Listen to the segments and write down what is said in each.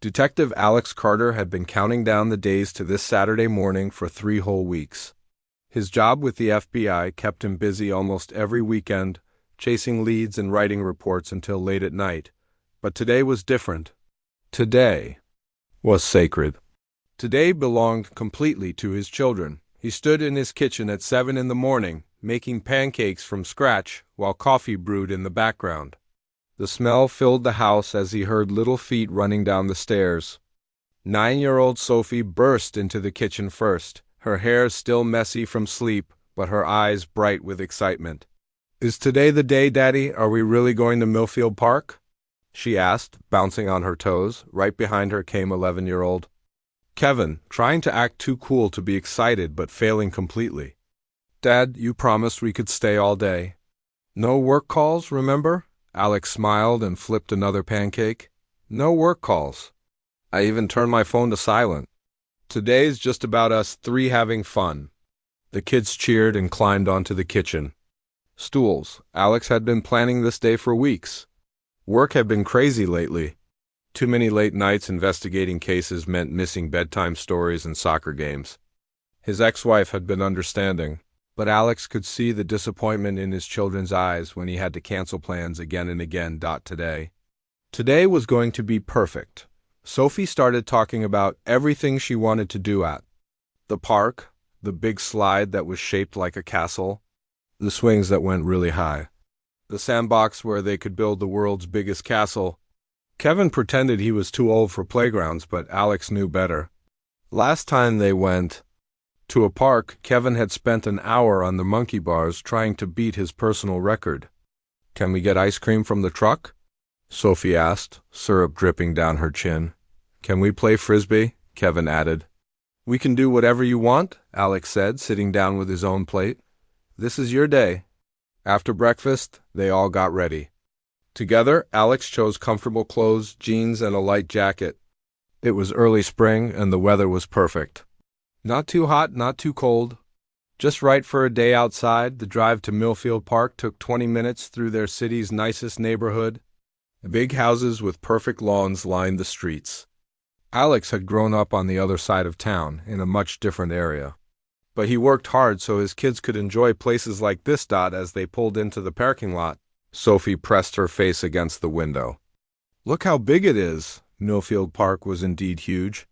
Detective Alex Carter had been counting down the days to this Saturday morning for 3 whole weeks. His job with the FBI kept him busy almost every weekend, chasing leads and writing reports until late at night. But today was different. Today was sacred. Today belonged completely to his children. He stood in his kitchen at 7 in the morning, making pancakes from scratch while coffee brewed in the background. The smell filled the house as he heard little feet running down the stairs. 9-year-old Sophie burst into the kitchen first, her hair still messy from sleep, but her eyes bright with excitement. "Is today the day, Daddy? Are we really going to Millfield Park?" she asked, bouncing on her toes. Right behind her came 11-year-old Kevin, trying to act too cool to be excited but failing completely. "Dad, you promised we could stay all day." "No work calls, remember?" Alex smiled and flipped another pancake. "No work calls. I even turned my phone to silent. Today's just about us 3 having fun." The kids cheered and climbed onto the kitchen stools. Alex had been planning this day for weeks. Work had been crazy lately. Too many late nights investigating cases meant missing bedtime stories and soccer games. His ex-wife had been understanding, but Alex could see the disappointment in his children's eyes when he had to cancel plans again and again. Today was going to be perfect. Sophie started talking about everything she wanted to do at the park, the big slide that was shaped like a castle, the swings that went really high, the sandbox where they could build the world's biggest castle. Kevin pretended he was too old for playgrounds, but Alex knew better. Last time they went to a park, Kevin had spent an hour on the monkey bars trying to beat his personal record. "Can we get ice cream from the truck?" Sophie asked, syrup dripping down her chin. "Can we play frisbee?" Kevin added. "We can do whatever you want," Alex said, sitting down with his own plate. "This is your day." After breakfast, they all got ready. Together, Alex chose comfortable clothes, jeans, and a light jacket. It was early spring, and the weather was perfect. Not too hot, not too cold. Just right for a day outside. The drive to Millfield Park took 20 minutes through their city's nicest neighborhood. Big houses with perfect lawns lined the streets. Alex had grown up on the other side of town, in a much different area. But he worked hard so his kids could enjoy places like this. As they pulled into the parking lot, Sophie pressed her face against the window. "Look how big it is." Millfield Park was indeed huge.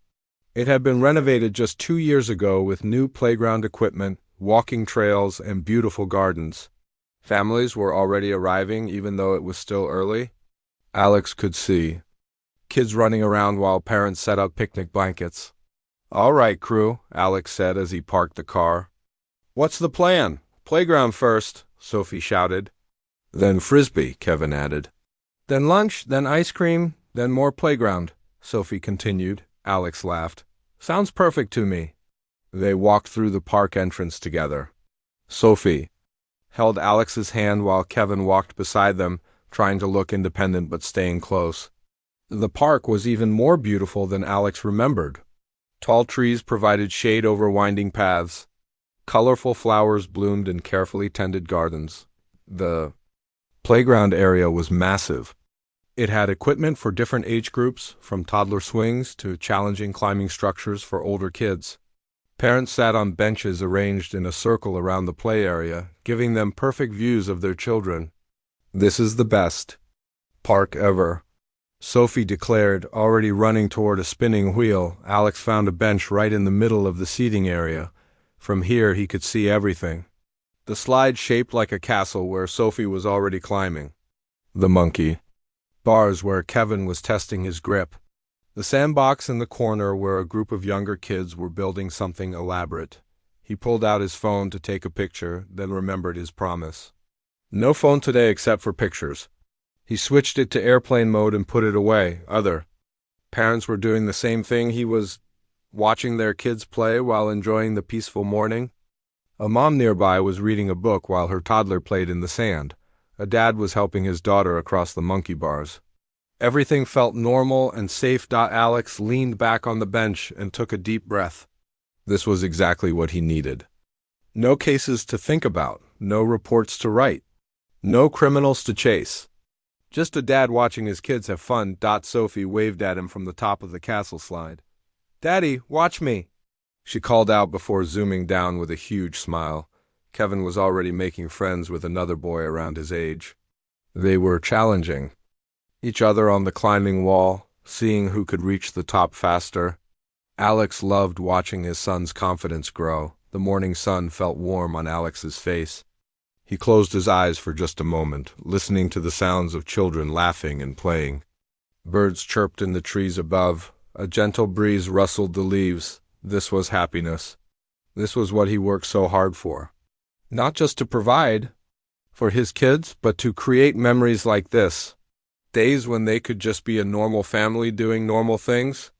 It had been renovated just 2 years ago with new playground equipment, walking trails, and beautiful gardens. Families were already arriving even though it was still early. Alex could see kids running around while parents set up picnic blankets. "All right, crew," Alex said as he parked the car. "What's the plan?" "Playground first," Sophie shouted. "Then frisbee," Kevin added. "Then lunch, then ice cream, then more playground," Sophie continued. Alex laughed. "Sounds perfect to me." They walked through the park entrance together. Sophie held Alex's hand while Kevin walked beside them, trying to look independent but staying close. The park was even more beautiful than Alex remembered. Tall trees provided shade over winding paths. Colorful flowers bloomed in carefully tended gardens. The playground area was massive. It had equipment for different age groups, from toddler swings to challenging climbing structures for older kids. Parents sat on benches arranged in a circle around the play area, giving them perfect views of their children. "This is the best park ever," Sophie declared, already running toward a spinning wheel. Alex found a bench right in the middle of the seating area. From here he could see everything. The slide shaped like a castle where Sophie was already climbing. The monkey bars where Kevin was testing his grip. The sandbox in the corner where a group of younger kids were building something elaborate. He pulled out his phone to take a picture, then remembered his promise. No phone today except for pictures. He switched it to airplane mode and put it away. Other parents were doing the same thing. He was watching their kids play while enjoying the peaceful morning. A mom nearby was reading a book while her toddler played in the sand. A dad was helping his daughter across the monkey bars. Everything felt normal and safe. Alex leaned back on the bench and took a deep breath. This was exactly what he needed. No cases to think about, no reports to write, no criminals to chase. Just a dad watching his kids have fun. Sophie waved at him from the top of the castle slide. Daddy, watch me, she called out before zooming down with a huge smile. Kevin was already making friends with another boy around his age. They were challenging each other on the climbing wall, seeing who could reach the top faster. Alex loved watching his son's confidence grow. The morning sun felt warm on Alex's face. He closed his eyes for just a moment, listening to the sounds of children laughing and playing. Birds chirped in the trees above. A gentle breeze rustled the leaves. This was happiness. This was what he worked so hard for. Not just to provide for his kids, but to create memories like this. Days when they could just be a normal family doing normal things.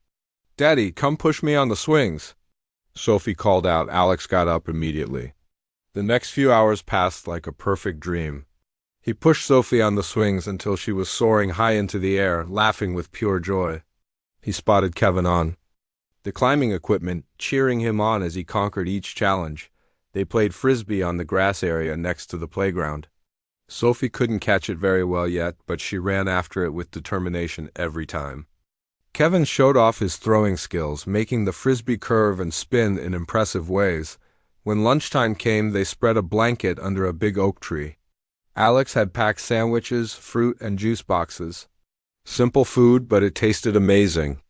Daddy, come push me on the swings, Sophie called out. Alex got up immediately. The next few hours passed like a perfect dream. He pushed Sophie on the swings until she was soaring high into the air, laughing with pure joy. He spotted Kevin on the climbing equipment, cheering him on as he conquered each challenge. They played frisbee on the grass area next to the playground. Sophie couldn't catch it very well yet, but she ran after it with determination every time. Kevin showed off his throwing skills, making the frisbee curve and spin in impressive ways. When lunchtime came, they spread a blanket under a big oak tree. Alex had packed sandwiches, fruit, and juice boxes. Simple food, but it tasted amazing.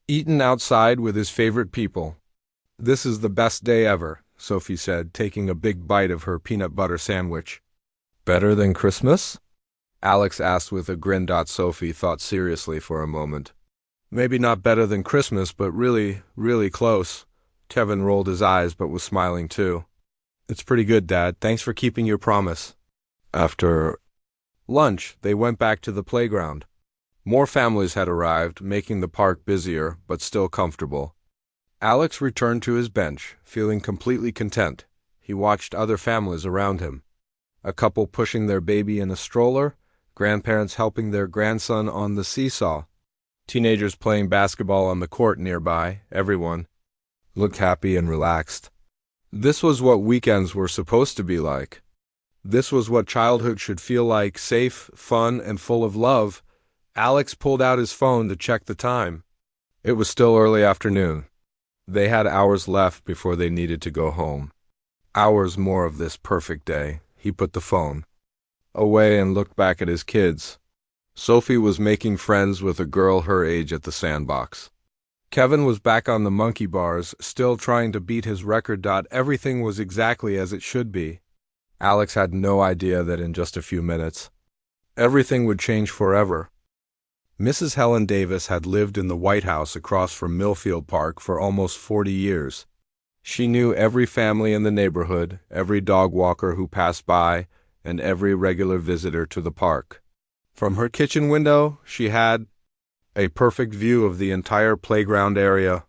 Eaten outside with his favorite people. This is the best day ever, Sophie said, taking a big bite of her peanut butter sandwich. Better than Christmas? Alex asked with a grin. Sophie thought seriously for a moment. Maybe not better than Christmas, but really, really close. Kevin rolled his eyes but was smiling too. It's pretty good, Dad. Thanks for keeping your promise. After lunch, they went back to the playground. More families had arrived, making the park busier but still comfortable. Alex returned to his bench, feeling completely content. He watched other families around him. A couple pushing their baby in a stroller, grandparents helping their grandson on the seesaw, teenagers playing basketball on the court nearby. Everyone looked happy and relaxed. This was what weekends were supposed to be like. This was what childhood should feel like, safe, fun, and full of love. Alex pulled out his phone to check the time. It was still early afternoon. They had hours left before they needed to go home. Hours more of this perfect day. He put the phone away and looked back at his kids. Sophie was making friends with a girl her age at the sandbox. Kevin was back on the monkey bars, still trying to beat his record. Everything was exactly as it should be. Alex had no idea that in just a few minutes, everything would change forever. Mrs. Helen Davis had lived in the White House across from Millfield Park for almost 40 years. She knew every family in the neighborhood, every dog walker who passed by, and every regular visitor to the park. From her kitchen window, she had a perfect view of the entire playground area.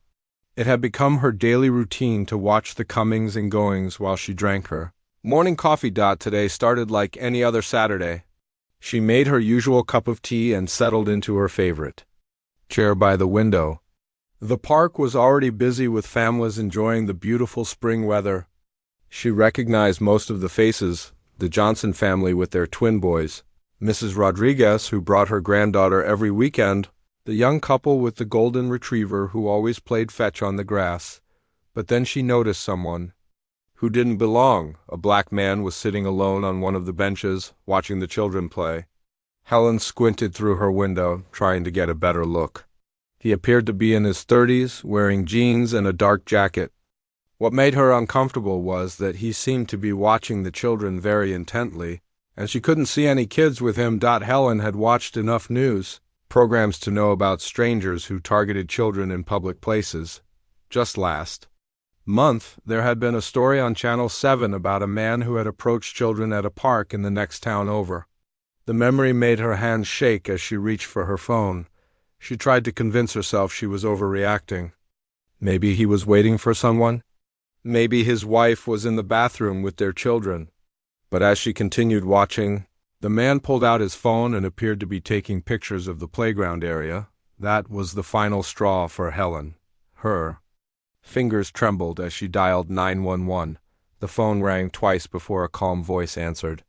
It had become her daily routine to watch the comings and goings while she drank her morning coffee. Today started like any other Saturday. She made her usual cup of tea and settled into her favorite chair by the window. The park was already busy with families enjoying the beautiful spring weather. She recognized most of the faces: the Johnson family with their twin boys, Mrs. Rodriguez, who brought her granddaughter every weekend, the young couple with the golden retriever who always played fetch on the grass. But then she noticed someone who didn't belong. A black man was sitting alone on one of the benches, watching the children play. Helen squinted through her window, trying to get a better look. He appeared to be in his 30s, wearing jeans and a dark jacket. What made her uncomfortable was that he seemed to be watching the children very intently, and she couldn't see any kids with him. Helen had watched enough news programs to know about strangers who targeted children in public places. Just last month, there had been a story on Channel 7 about a man who had approached children at a park in the next town over. The memory made her hands shake as she reached for her phone. She tried to convince herself she was overreacting. Maybe he was waiting for someone? Maybe his wife was in the bathroom with their children. But as she continued watching, the man pulled out his phone and appeared to be taking pictures of the playground area. That was the final straw for Helen. Her fingers trembled as she dialed 911. The phone rang twice before a calm voice answered.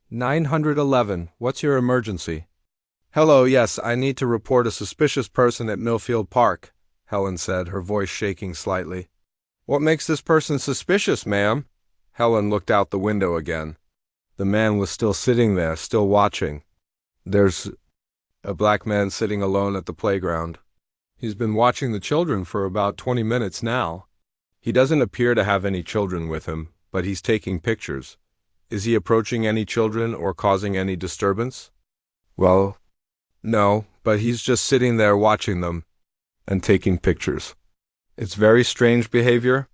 911, what's your emergency? Hello, yes, I need to report a suspicious person at Millfield Park, Helen said, her voice shaking slightly. What makes this person suspicious, ma'am? Helen looked out the window again. The man was still sitting there, still watching. There's a black man sitting alone at the playground. He's been watching the children for about 20 minutes now. He doesn't appear to have any children with him, but he's taking pictures. Is he approaching any children or causing any disturbance? Well, no, but he's just sitting there watching them and taking pictures. It's very strange behavior.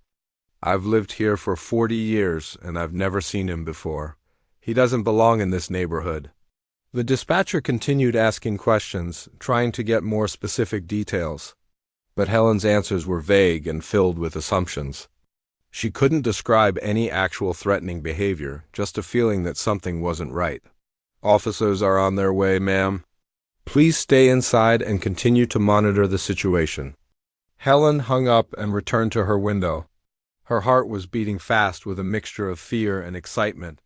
I've lived here for 40 years and I've never seen him before. He doesn't belong in this neighborhood. The dispatcher continued asking questions, trying to get more specific details. But Helen's answers were vague and filled with assumptions. She couldn't describe any actual threatening behavior, just a feeling that something wasn't right. Officers are on their way, ma'am. Please stay inside and continue to monitor the situation. Helen hung up and returned to her window. Her heart was beating fast with a mixture of fear and excitement.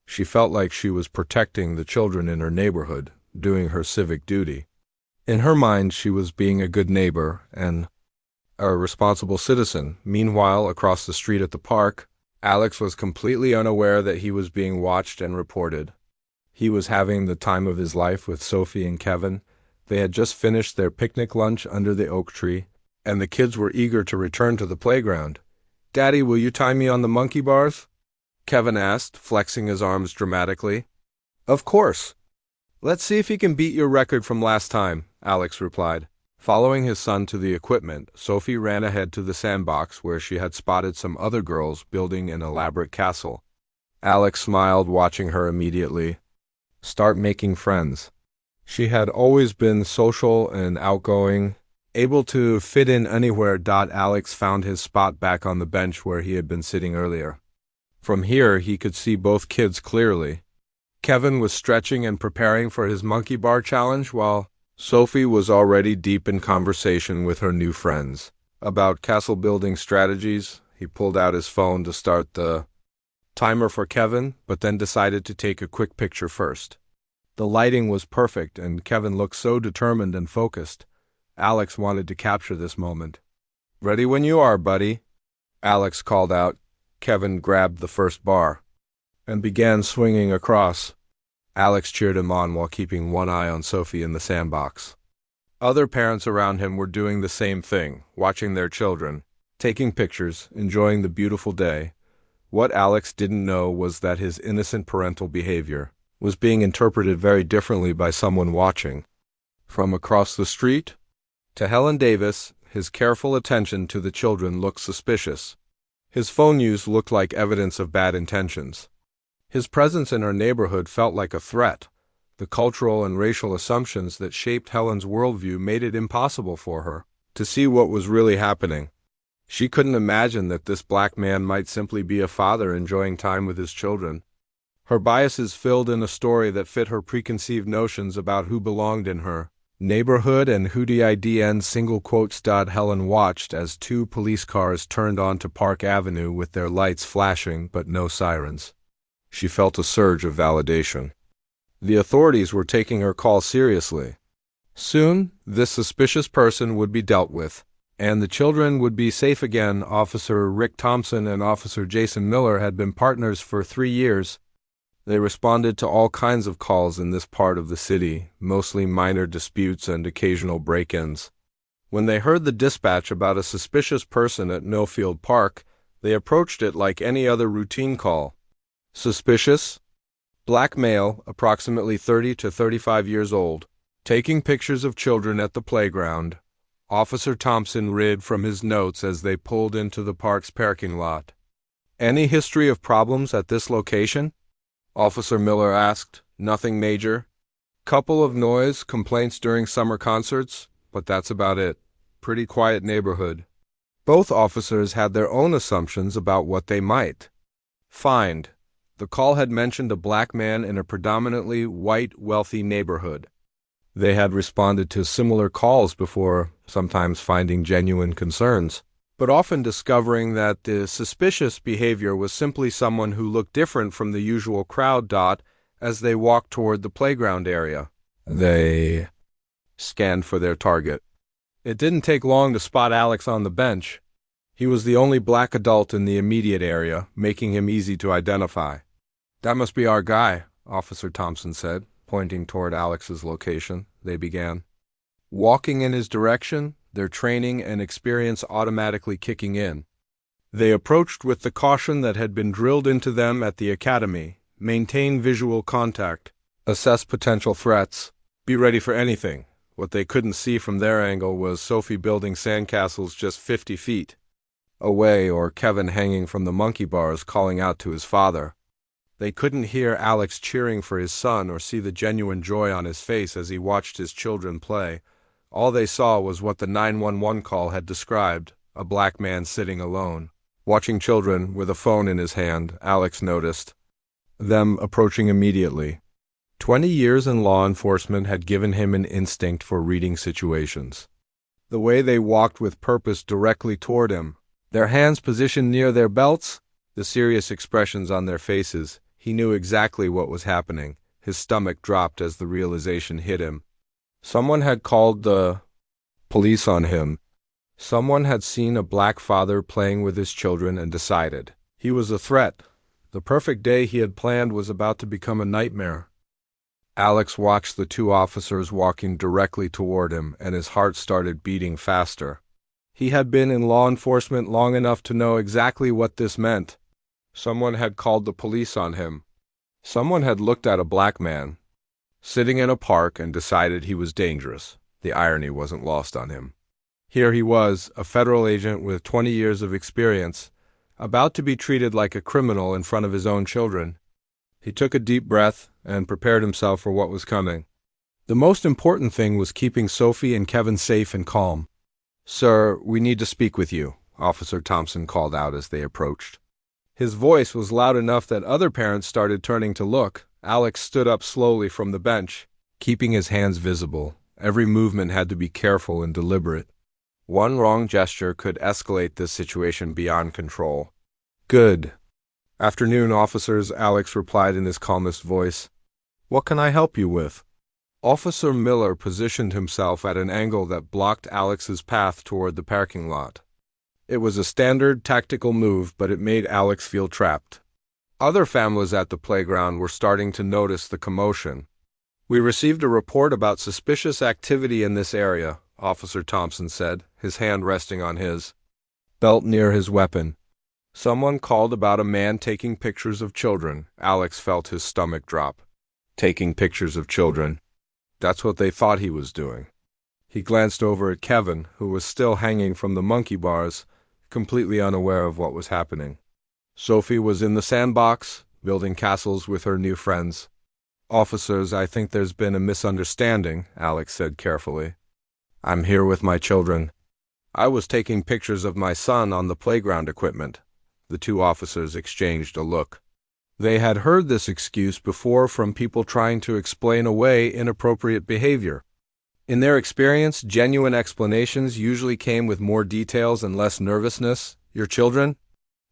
She felt like she was protecting the children in her neighborhood, doing her civic duty. In her mind, she was being a good neighbor and a responsible citizen. Meanwhile, across the street at the park, Alex was completely unaware that he was being watched and reported. He was having the time of his life with Sophie and Kevin. They had just finished their picnic lunch under the oak tree, and the kids were eager to return to the playground. "Daddy, will you tie me on the monkey bars?" Kevin asked, flexing his arms dramatically. "Of course. Let's see if he can beat your record from last time," Alex replied. Following his son to the equipment, Sophie ran ahead to the sandbox where she had spotted some other girls building an elaborate castle. Alex smiled, watching her immediately start making friends. She had always been social and outgoing, able to fit in anywhere. Alex found his spot back on the bench where he had been sitting earlier. From here, he could see both kids clearly. Kevin was stretching and preparing for his monkey bar challenge, while Sophie was already deep in conversation with her new friends. About castle building strategies, he pulled out his phone to start the timer for Kevin, but then decided to take a quick picture first. The lighting was perfect, and Kevin looked so determined and focused. Alex wanted to capture this moment. "Ready when you are, buddy," Alex called out. Kevin grabbed the first bar and began swinging across. Alex cheered him on while keeping one eye on Sophie in the sandbox. Other parents around him were doing the same thing, watching their children, taking pictures, enjoying the beautiful day. What Alex didn't know was that his innocent parental behavior was being interpreted very differently by someone watching. From across the street, to Helen Davis, his careful attention to the children looked suspicious. His phone use looked like evidence of bad intentions. His presence in her neighborhood felt like a threat. The cultural and racial assumptions that shaped Helen's worldview made it impossible for her to see what was really happening. She couldn't imagine that this black man might simply be a father enjoying time with his children. Her biases filled in a story that fit her preconceived notions about who belonged in her neighborhood and who didn't. Single quotes. Helen watched as two police cars turned onto Park Avenue with their lights flashing but no sirens. She felt a surge of validation. The authorities were taking her call seriously. Soon, this suspicious person would be dealt with, and the children would be safe again. Officer Rick Thompson and Officer Jason Miller had been partners for 3 years. They responded to all kinds of calls in this part of the city, mostly minor disputes and occasional break-ins. When they heard the dispatch about a suspicious person at Millfield Park, they approached it like any other routine call. Suspicious? Black male, approximately 30 to 35 years old, taking pictures of children at the playground. Officer Thompson read from his notes as they pulled into the park's parking lot. Any history of problems at this location? Officer Miller asked. Nothing major. Couple of noise complaints during summer concerts, but that's about it. Pretty quiet neighborhood. Both officers had their own assumptions about what they might find. The call had mentioned a black man in a predominantly white, wealthy neighborhood. They had responded to similar calls before, sometimes finding genuine concerns, but often discovering that the suspicious behavior was simply someone who looked different from the usual crowd. As they walked toward the playground area, They scanned for their target. It didn't take long to spot Alex on the bench. He was the only black adult in the immediate area, making him easy to identify. "That must be our guy," Officer Thompson said, pointing toward Alex's location. They began walking in his direction, their training and experience automatically kicking in. They approached with the caution that had been drilled into them at the academy: maintain visual contact, assess potential threats, be ready for anything. What they couldn't see from their angle was Sophie building sandcastles just 50 feet away, or Kevin hanging from the monkey bars calling out to his father. They couldn't hear Alex cheering for his son or see the genuine joy on his face as he watched his children play. All they saw was what the 911 call had described: a black man sitting alone, watching children with a phone in his hand. Alex noticed them approaching immediately. 20 years in law enforcement had given him an instinct for reading situations. The way they walked with purpose directly toward him, their hands positioned near their belts, the serious expressions on their faces, he knew exactly what was happening. His stomach dropped as the realization hit him. Someone had called the police on him. Someone had seen a black father playing with his children and decided he was a threat. The perfect day he had planned was about to become a nightmare. Alex watched the two officers walking directly toward him, and his heart started beating faster. He had been in law enforcement long enough to know exactly what this meant. Someone had called the police on him. Someone had looked at a black man sitting in a park and decided he was dangerous. The irony wasn't lost on him. Here he was, a federal agent with 20 years of experience, about to be treated like a criminal in front of his own children. He took a deep breath and prepared himself for what was coming. The most important thing was keeping Sophie and Kevin safe and calm. "Sir, we need to speak with you," Officer Thompson called out as they approached. His voice was loud enough that other parents started turning to look. Alex stood up slowly from the bench, keeping his hands visible. Every movement had to be careful and deliberate. One wrong gesture could escalate this situation beyond control. "Good afternoon, officers," Alex replied in his calmest voice. "What can I help you with?" Officer Miller positioned himself at an angle that blocked Alex's path toward the parking lot. It was a standard tactical move, but it made Alex feel trapped. Other families at the playground were starting to notice the commotion. "We received a report about suspicious activity in this area," Officer Thompson said, his hand resting on his belt near his weapon. "Someone called about a man taking pictures of children." Alex felt his stomach drop. Taking pictures of children. That's what they thought he was doing. He glanced over at Kevin, who was still hanging from the monkey bars, completely unaware of what was happening. Sophie was in the sandbox, building castles with her new friends. "Officers, I think there's been a misunderstanding," Alex said carefully. "I'm here with my children. I was taking pictures of my son on the playground equipment." The two officers exchanged a look. They had heard this excuse before from people trying to explain away inappropriate behavior. In their experience, genuine explanations usually came with more details and less nervousness. "Your children?"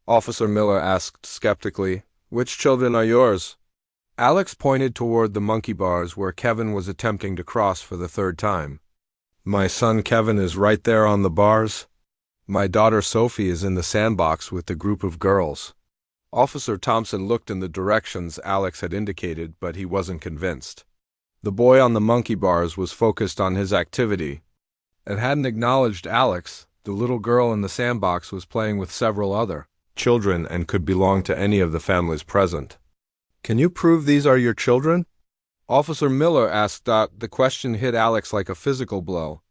Officer Miller asked skeptically. "Which children are yours?" Alex pointed toward the monkey bars where Kevin was attempting to cross for the third time. "My son Kevin is right there on the bars. My daughter Sophie is in the sandbox with the group of girls." Officer Thompson looked in the directions Alex had indicated, but he wasn't convinced. The boy on the monkey bars was focused on his activity and hadn't acknowledged Alex. The little girl in the sandbox was playing with several other children and could belong to any of the families present. "Can you prove these are your children?" Officer Miller asked. The question hit Alex like a physical blow.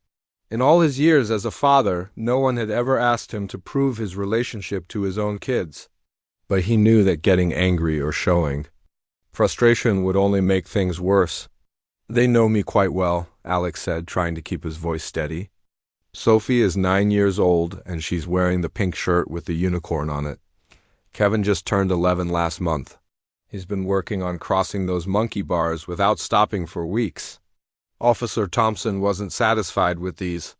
In all his years as a father, no one had ever asked him to prove his relationship to his own kids. But he knew that getting angry or showing frustration would only make things worse. "They know me quite well," Alex said, trying to keep his voice steady. "Sophie is 9 years old, and she's wearing the pink shirt with the unicorn on it. Kevin just turned 11 last month. He's been working on crossing those monkey bars without stopping for weeks." Officer Thompson wasn't satisfied with these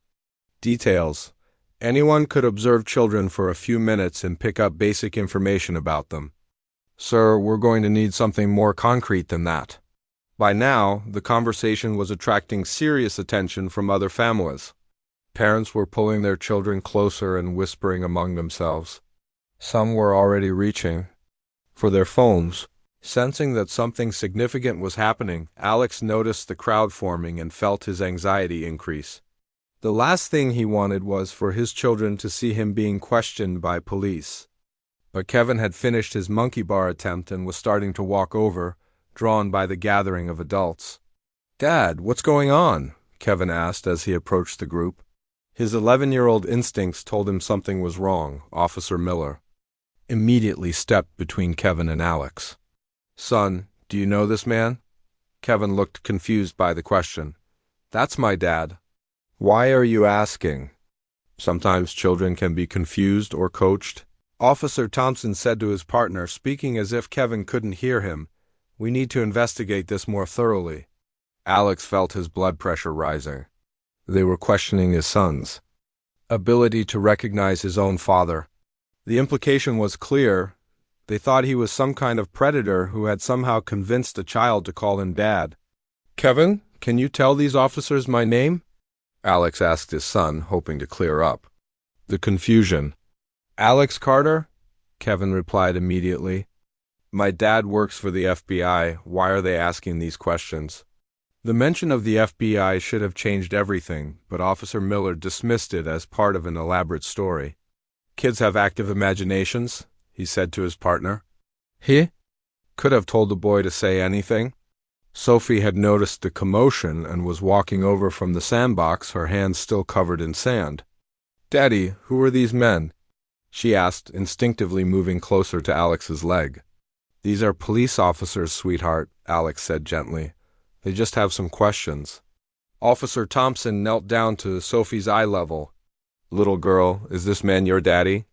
details. Anyone could observe children for a few minutes and pick up basic information about them. "Sir, we're going to need something more concrete than that." By now, the conversation was attracting serious attention from other families. Parents were pulling their children closer and whispering among themselves. Some were already reaching for their phones. Sensing that something significant was happening, Alex noticed the crowd forming and felt his anxiety increase. The last thing he wanted was for his children to see him being questioned by police. But Kevin had finished his monkey bar attempt and was starting to walk over, drawn by the gathering of adults. "Dad, what's going on?" Kevin asked as he approached the group. His 11-year-old instincts told him something was wrong. Officer Miller immediately stepped between Kevin and Alex. "Son, do you know this man?" Kevin looked confused by the question. "That's my dad." "Why are you asking?" "Sometimes children can be confused or coached." Officer Thompson said to his partner, speaking as if Kevin couldn't hear him, "We need to investigate this more thoroughly." Alex felt his blood pressure rising. They were questioning his son's ability to recognize his own father. The implication was clear. They thought he was some kind of predator who had somehow convinced a child to call him dad. "Kevin, can you tell these officers my name?" Alex asked his son, hoping to clear up the confusion. "Alex Carter," Kevin replied immediately. "My dad works for the FBI. Why are they asking these questions?" The mention of the FBI should have changed everything, but Officer Miller dismissed it as part of an elaborate story. "Kids have active imaginations," he said to his partner. He could have told the boy to say anything. Sophie had noticed the commotion and was walking over from the sandbox, her hands still covered in sand. "Daddy, who are these men?" she asked, instinctively moving closer to Alex's leg. "These are police officers, sweetheart," Alex said gently. "They just have some questions." Officer Thompson knelt down to Sophie's eye level. "Little girl, is this man your daddy?"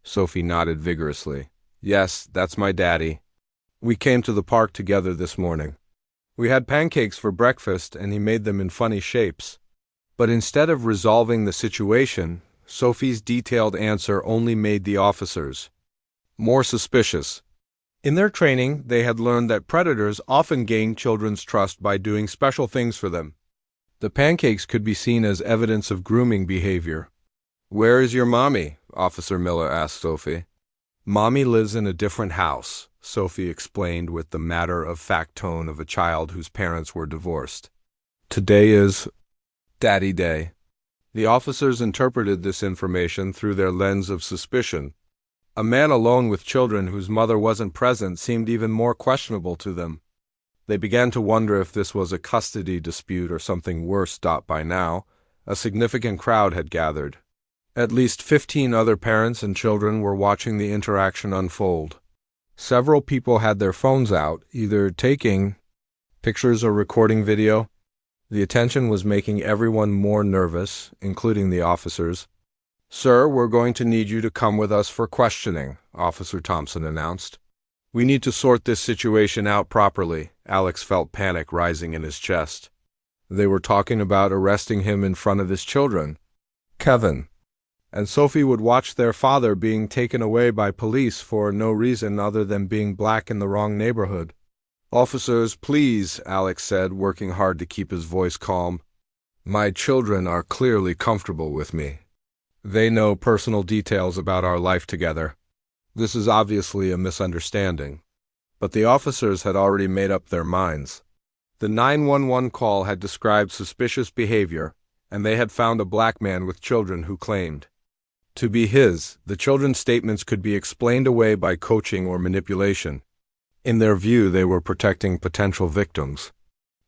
Sophie nodded vigorously. "Yes, that's my daddy. We came to the park together this morning. We had pancakes for breakfast and he made them in funny shapes." But instead of resolving the situation, Sophie's detailed answer only made the officers more suspicious. In their training, they had learned that predators often gain children's trust by doing special things for them. The pancakes could be seen as evidence of grooming behavior. "Where is your mommy?" Officer Miller asked Sophie. "Mommy lives in a different house," Sophie explained with the matter-of-fact tone of a child whose parents were divorced. "Today is Daddy Day." The officers interpreted this information through their lens of suspicion. A man alone with children whose mother wasn't present seemed even more questionable to them. They began to wonder if this was a custody dispute or something worse. By now, a significant crowd had gathered. At least 15 other parents and children were watching the interaction unfold. Several people had their phones out, either taking pictures or recording video. The attention was making everyone more nervous, including the officers. "Sir, we're going to need you to come with us for questioning," Officer Thompson announced. "We need to sort this situation out properly." Alex felt panic rising in his chest. They were talking about arresting him in front of his children. Kevin and Sophie would watch their father being taken away by police for no reason other than being black in the wrong neighborhood. "Officers, please," Alex said, working hard to keep his voice calm. "My children are clearly comfortable with me. They know personal details about our life together. This is obviously a misunderstanding." But the officers had already made up their minds. The 911 call had described suspicious behavior, and they had found a black man with children who claimed to be his. The children's statements could be explained away by coaching or manipulation. In their view, they were protecting potential victims.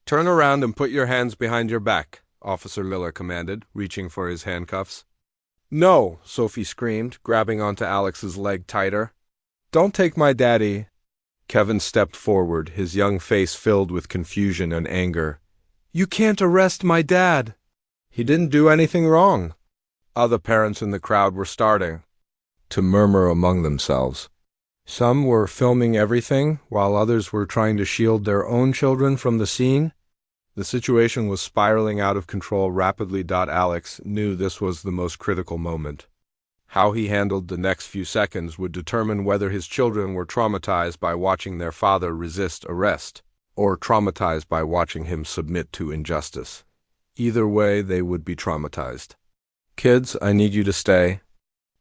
"Turn around and put your hands behind your back," Officer Miller commanded, reaching for his handcuffs. "No," Sophie screamed, grabbing onto Alex's leg tighter. "Don't take my daddy." Kevin stepped forward, his young face filled with confusion and anger. "You can't arrest my dad. He didn't do anything wrong." Other parents in the crowd were starting to murmur among themselves. Some were filming everything, while others were trying to shield their own children from the scene. The situation was spiraling out of control rapidly. Alex knew this was the most critical moment. How he handled the next few seconds would determine whether his children were traumatized by watching their father resist arrest or traumatized by watching him submit to injustice. Either way, they would be traumatized. "Kids, I need you to stay."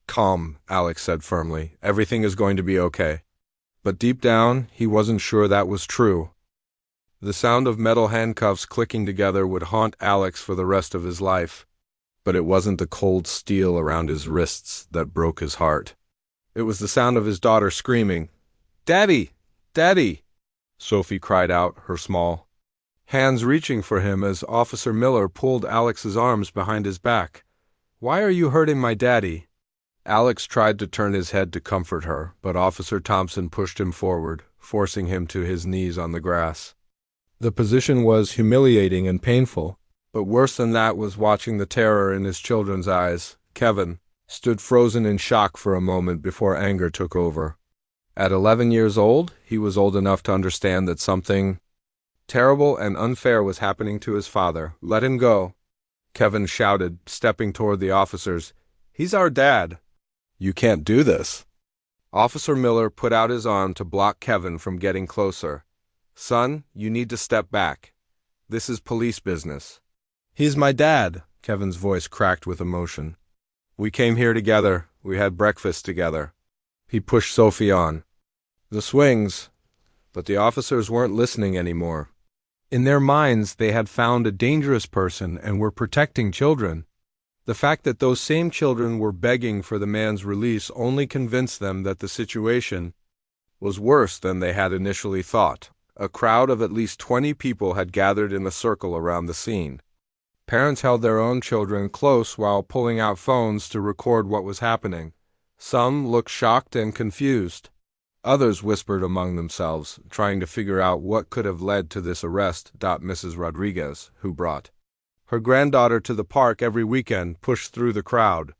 "Calm," Alex said firmly. "Everything is going to be okay." But deep down, he wasn't sure that was true. The sound of metal handcuffs clicking together would haunt Alex for the rest of his life. But it wasn't the cold steel around his wrists that broke his heart. It was the sound of his daughter screaming, "Daddy! Daddy!" Sophie cried out, her small hands reaching for him as Officer Miller pulled Alex's arms behind his back. "Why are you hurting my daddy?" Alex tried to turn his head to comfort her, but Officer Thompson pushed him forward, forcing him to his knees on the grass. The position was humiliating and painful, but worse than that was watching the terror in his children's eyes. Kevin stood frozen in shock for a moment before anger took over. At 11 years old, he was old enough to understand that something terrible and unfair was happening to his father. "Let him go," Kevin shouted, stepping toward the officers. "He's our dad." "You can't do this." Officer Miller put out his arm to block Kevin from getting closer. "Son, you need to step back. This is police business." "He's my dad," Kevin's voice cracked with emotion. "We came here together. We had breakfast together." He pushed Sophie on. The swings. But the officers weren't listening anymore. In their minds, they had found a dangerous person and were protecting children. The fact that those same children were begging for the man's release only convinced them that the situation was worse than they had initially thought. A crowd of at least 20 people had gathered in a circle around the scene. Parents held their own children close while pulling out phones to record what was happening. Some looked shocked and confused. Others whispered among themselves, trying to figure out what could have led to this arrest. Mrs. Rodriguez, who brought her granddaughter to the park every weekend, pushed through the crowd.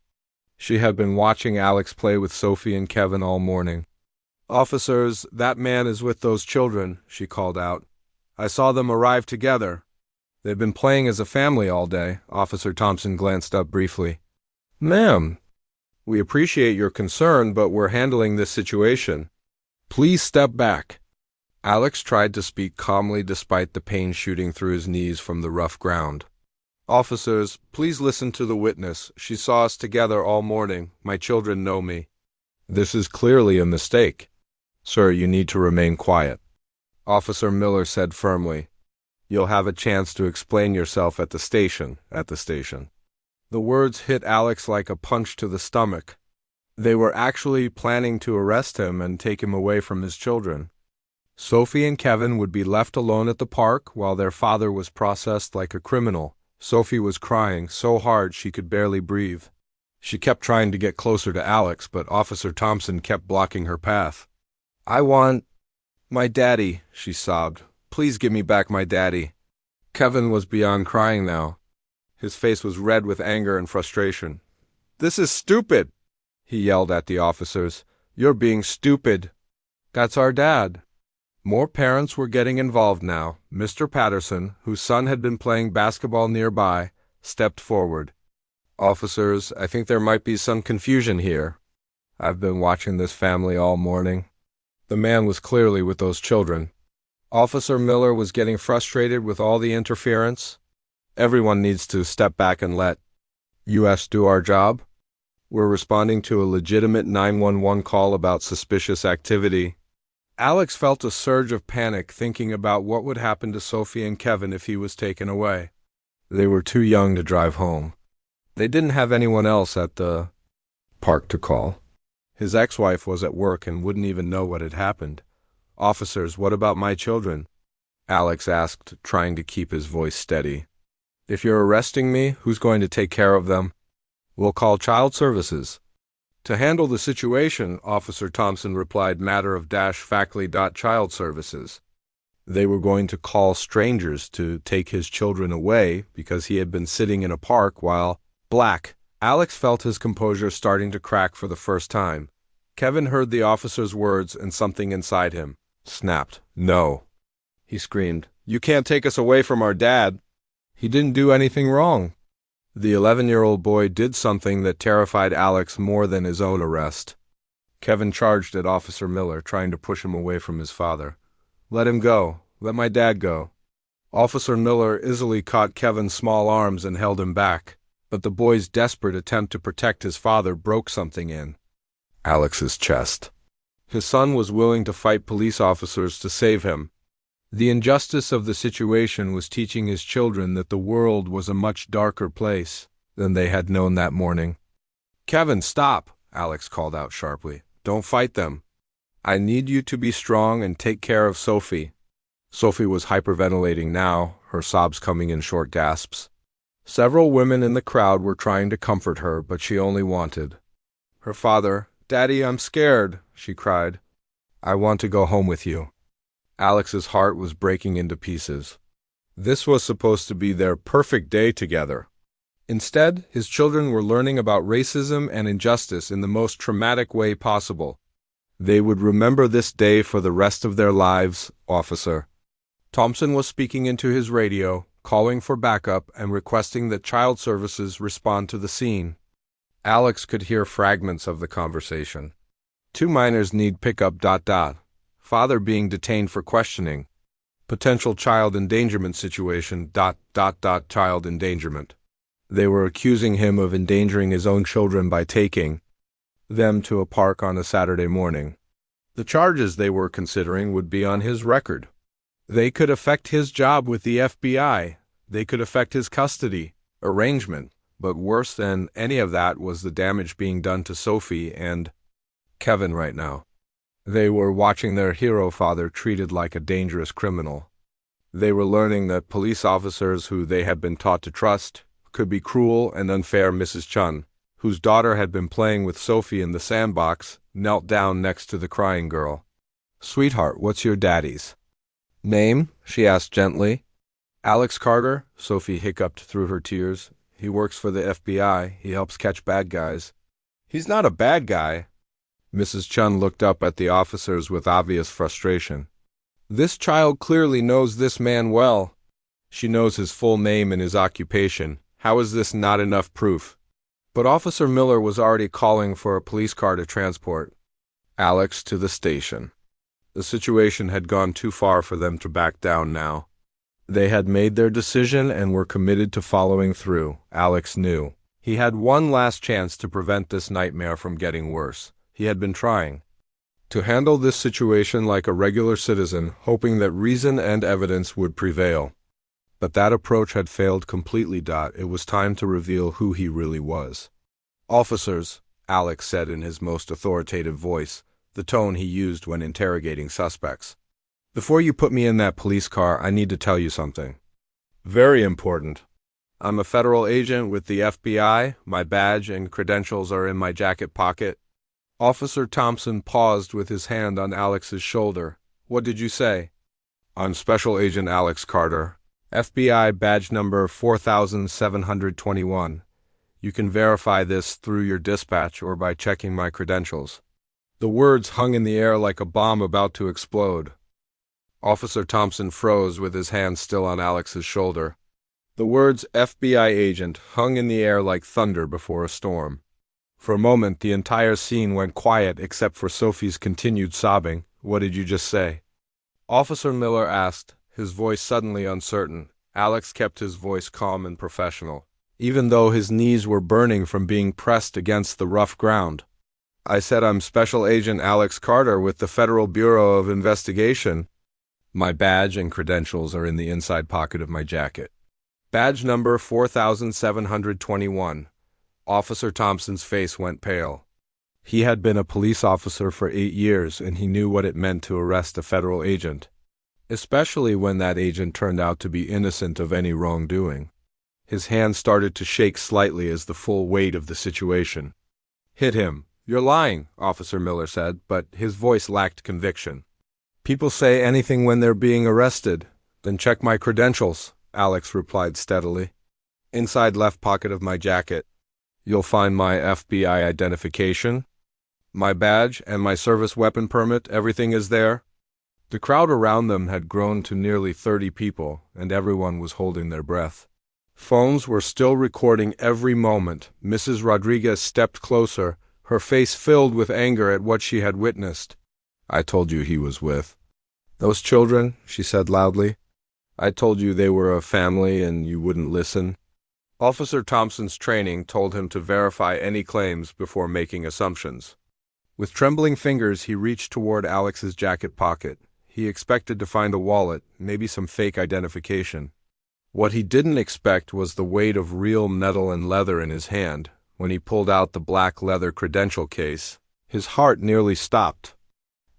She had been watching Alex play with Sophie and Kevin all morning. "Officers, that man is with those children," she called out. "I saw them arrive together. They've been playing as a family all day." Officer Thompson glanced up briefly. "Ma'am, we appreciate your concern, but we're handling this situation. Please step back." Alex tried to speak calmly despite the pain shooting through his knees from the rough ground. "Officers, please listen to the witness. She saw us together all morning. My children know me." "This is clearly a mistake. Sir, you need to remain quiet," Officer Miller said firmly. "You'll have a chance to explain yourself at the station. The words hit Alex like a punch to the stomach. They were actually planning to arrest him and take him away from his children. Sophie and Kevin would be left alone at the park while their father was processed like a criminal. Sophie was crying so hard she could barely breathe. She kept trying to get closer to Alex, but Officer Thompson kept blocking her path. "I want my daddy," she sobbed. "Please give me back my daddy." Kevin was beyond crying now. His face was red with anger and frustration. "This is stupid," he yelled at the officers. "You're being stupid. That's our dad." More parents were getting involved now. Mr. Patterson, whose son had been playing basketball nearby, stepped forward. "Officers, I think there might be some confusion here. I've been watching this family all morning." The man was clearly with those children. Officer Miller was getting frustrated with all the interference. "Everyone needs to step back and let us do our job. We're responding to a legitimate 911 call about suspicious activity." Alex felt a surge of panic thinking about what would happen to Sophie and Kevin if he was taken away. They were too young to drive home. They didn't have anyone else at the park to call. His ex-wife was at work and wouldn't even know what had happened. "Officers, what about my children?" Alex asked, trying to keep his voice steady. "If you're arresting me, who's going to take care of them?" "We'll call child services." "To handle the situation," Officer Thompson replied, "matter of faculty child services." They were going to call strangers to take his children away because he had been sitting in a park while black. Alex felt his composure starting to crack for the first time. Kevin heard the officer's words and something inside him snapped. "No," he screamed. "You can't take us away from our dad. He didn't do anything wrong." The 11-year-old boy did something that terrified Alex more than his own arrest. Kevin charged at Officer Miller, trying to push him away from his father. "Let him go. Let my dad go." Officer Miller easily caught Kevin's small arms and held him back, but the boy's desperate attempt to protect his father broke something in Alex's chest. His son was willing to fight police officers to save him. The injustice of the situation was teaching his children that the world was a much darker place than they had known that morning. "Kevin, stop," Alex called out sharply. "Don't fight them. I need you to be strong and take care of Sophie." Sophie was hyperventilating now, her sobs coming in short gasps. Several women in the crowd were trying to comfort her, but she only wanted her father. "Daddy, I'm scared," she cried. "I want to go home with you." Alex's heart was breaking into pieces. This was supposed to be their perfect day together. Instead, his children were learning about racism and injustice in the most traumatic way possible. They would remember this day for the rest of their lives, officer. Thompson was speaking into his radio, calling for backup and requesting that child services respond to the scene. Alex could hear fragments of the conversation. "2 minors need pickup. Father being detained for questioning. Potential child endangerment situation. Child endangerment." They were accusing him of endangering his own children by taking them to a park on a Saturday morning. The charges they were considering would be on his record. They could affect his job with the FBI. They could affect his custody arrangement. But worse than any of that was the damage being done to Sophie and Kevin right now. They were watching their hero father treated like a dangerous criminal. They were learning that police officers who they had been taught to trust could be cruel and unfair. Mrs. Chun, whose daughter had been playing with Sophie in the sandbox, knelt down next to the crying girl. "Sweetheart, what's your daddy's name?" she asked gently. "Alex Carter," Sophie hiccuped through her tears. "He works for the FBI. He helps catch bad guys." "He's not a bad guy." Mrs. Chun looked up at the officers with obvious frustration. "This child clearly knows this man well. She knows his full name and his occupation. How is this not enough proof?" But Officer Miller was already calling for a police car to transport Alex to the station. The situation had gone too far for them to back down now. They had made their decision and were committed to following through. Alex knew he had one last chance to prevent this nightmare from getting worse. He had been trying to handle this situation like a regular citizen, hoping that reason and evidence would prevail. But that approach had failed completely. It was time to reveal who he really was. "Officers," Alex said in his most authoritative voice, the tone he used when interrogating suspects. "Before you put me in that police car, I need to tell you something. Very important. I'm a federal agent with the FBI. My badge and credentials are in my jacket pocket." Officer Thompson paused with his hand on Alex's shoulder. "What did you say?" "I'm Special Agent Alex Carter. FBI badge number 4721. You can verify this through your dispatch or by checking my credentials." The words hung in the air like a bomb about to explode. Officer Thompson froze with his hand still on Alex's shoulder. The words FBI agent hung in the air like thunder before a storm. For a moment, the entire scene went quiet except for Sophie's continued sobbing. "What did you just say?" Officer Miller asked, his voice suddenly uncertain. Alex kept his voice calm and professional, even though his knees were burning from being pressed against the rough ground. "I said I'm Special Agent Alex Carter with the Federal Bureau of Investigation. My badge and credentials are in the inside pocket of my jacket. Badge number 4721. Officer Thompson's face went pale. He had been a police officer for 8 years, and he knew what it meant to arrest a federal agent, especially when that agent turned out to be innocent of any wrongdoing. His hand started to shake slightly as the full weight of the situation hit him. "You're lying," Officer Miller said, but his voice lacked conviction. "People say anything when they're being arrested." "Then check my credentials," Alex replied steadily. "Inside left pocket of my jacket. You'll find my FBI identification, my badge, and my service weapon permit. Everything is there." The crowd around them had grown to nearly 30 people, and everyone was holding their breath. Phones were still recording every moment. Mrs. Rodriguez stepped closer, her face filled with anger at what she had witnessed. "I told you he was with Those children, she said loudly. I told you they were a family and you wouldn't listen. Officer Thompson's training told him to verify any claims before making assumptions. With trembling fingers, he reached toward Alex's jacket pocket. He expected to find a wallet, maybe some fake identification. What he didn't expect was the weight of real metal and leather in his hand. When he pulled out the black leather credential case, his heart nearly stopped.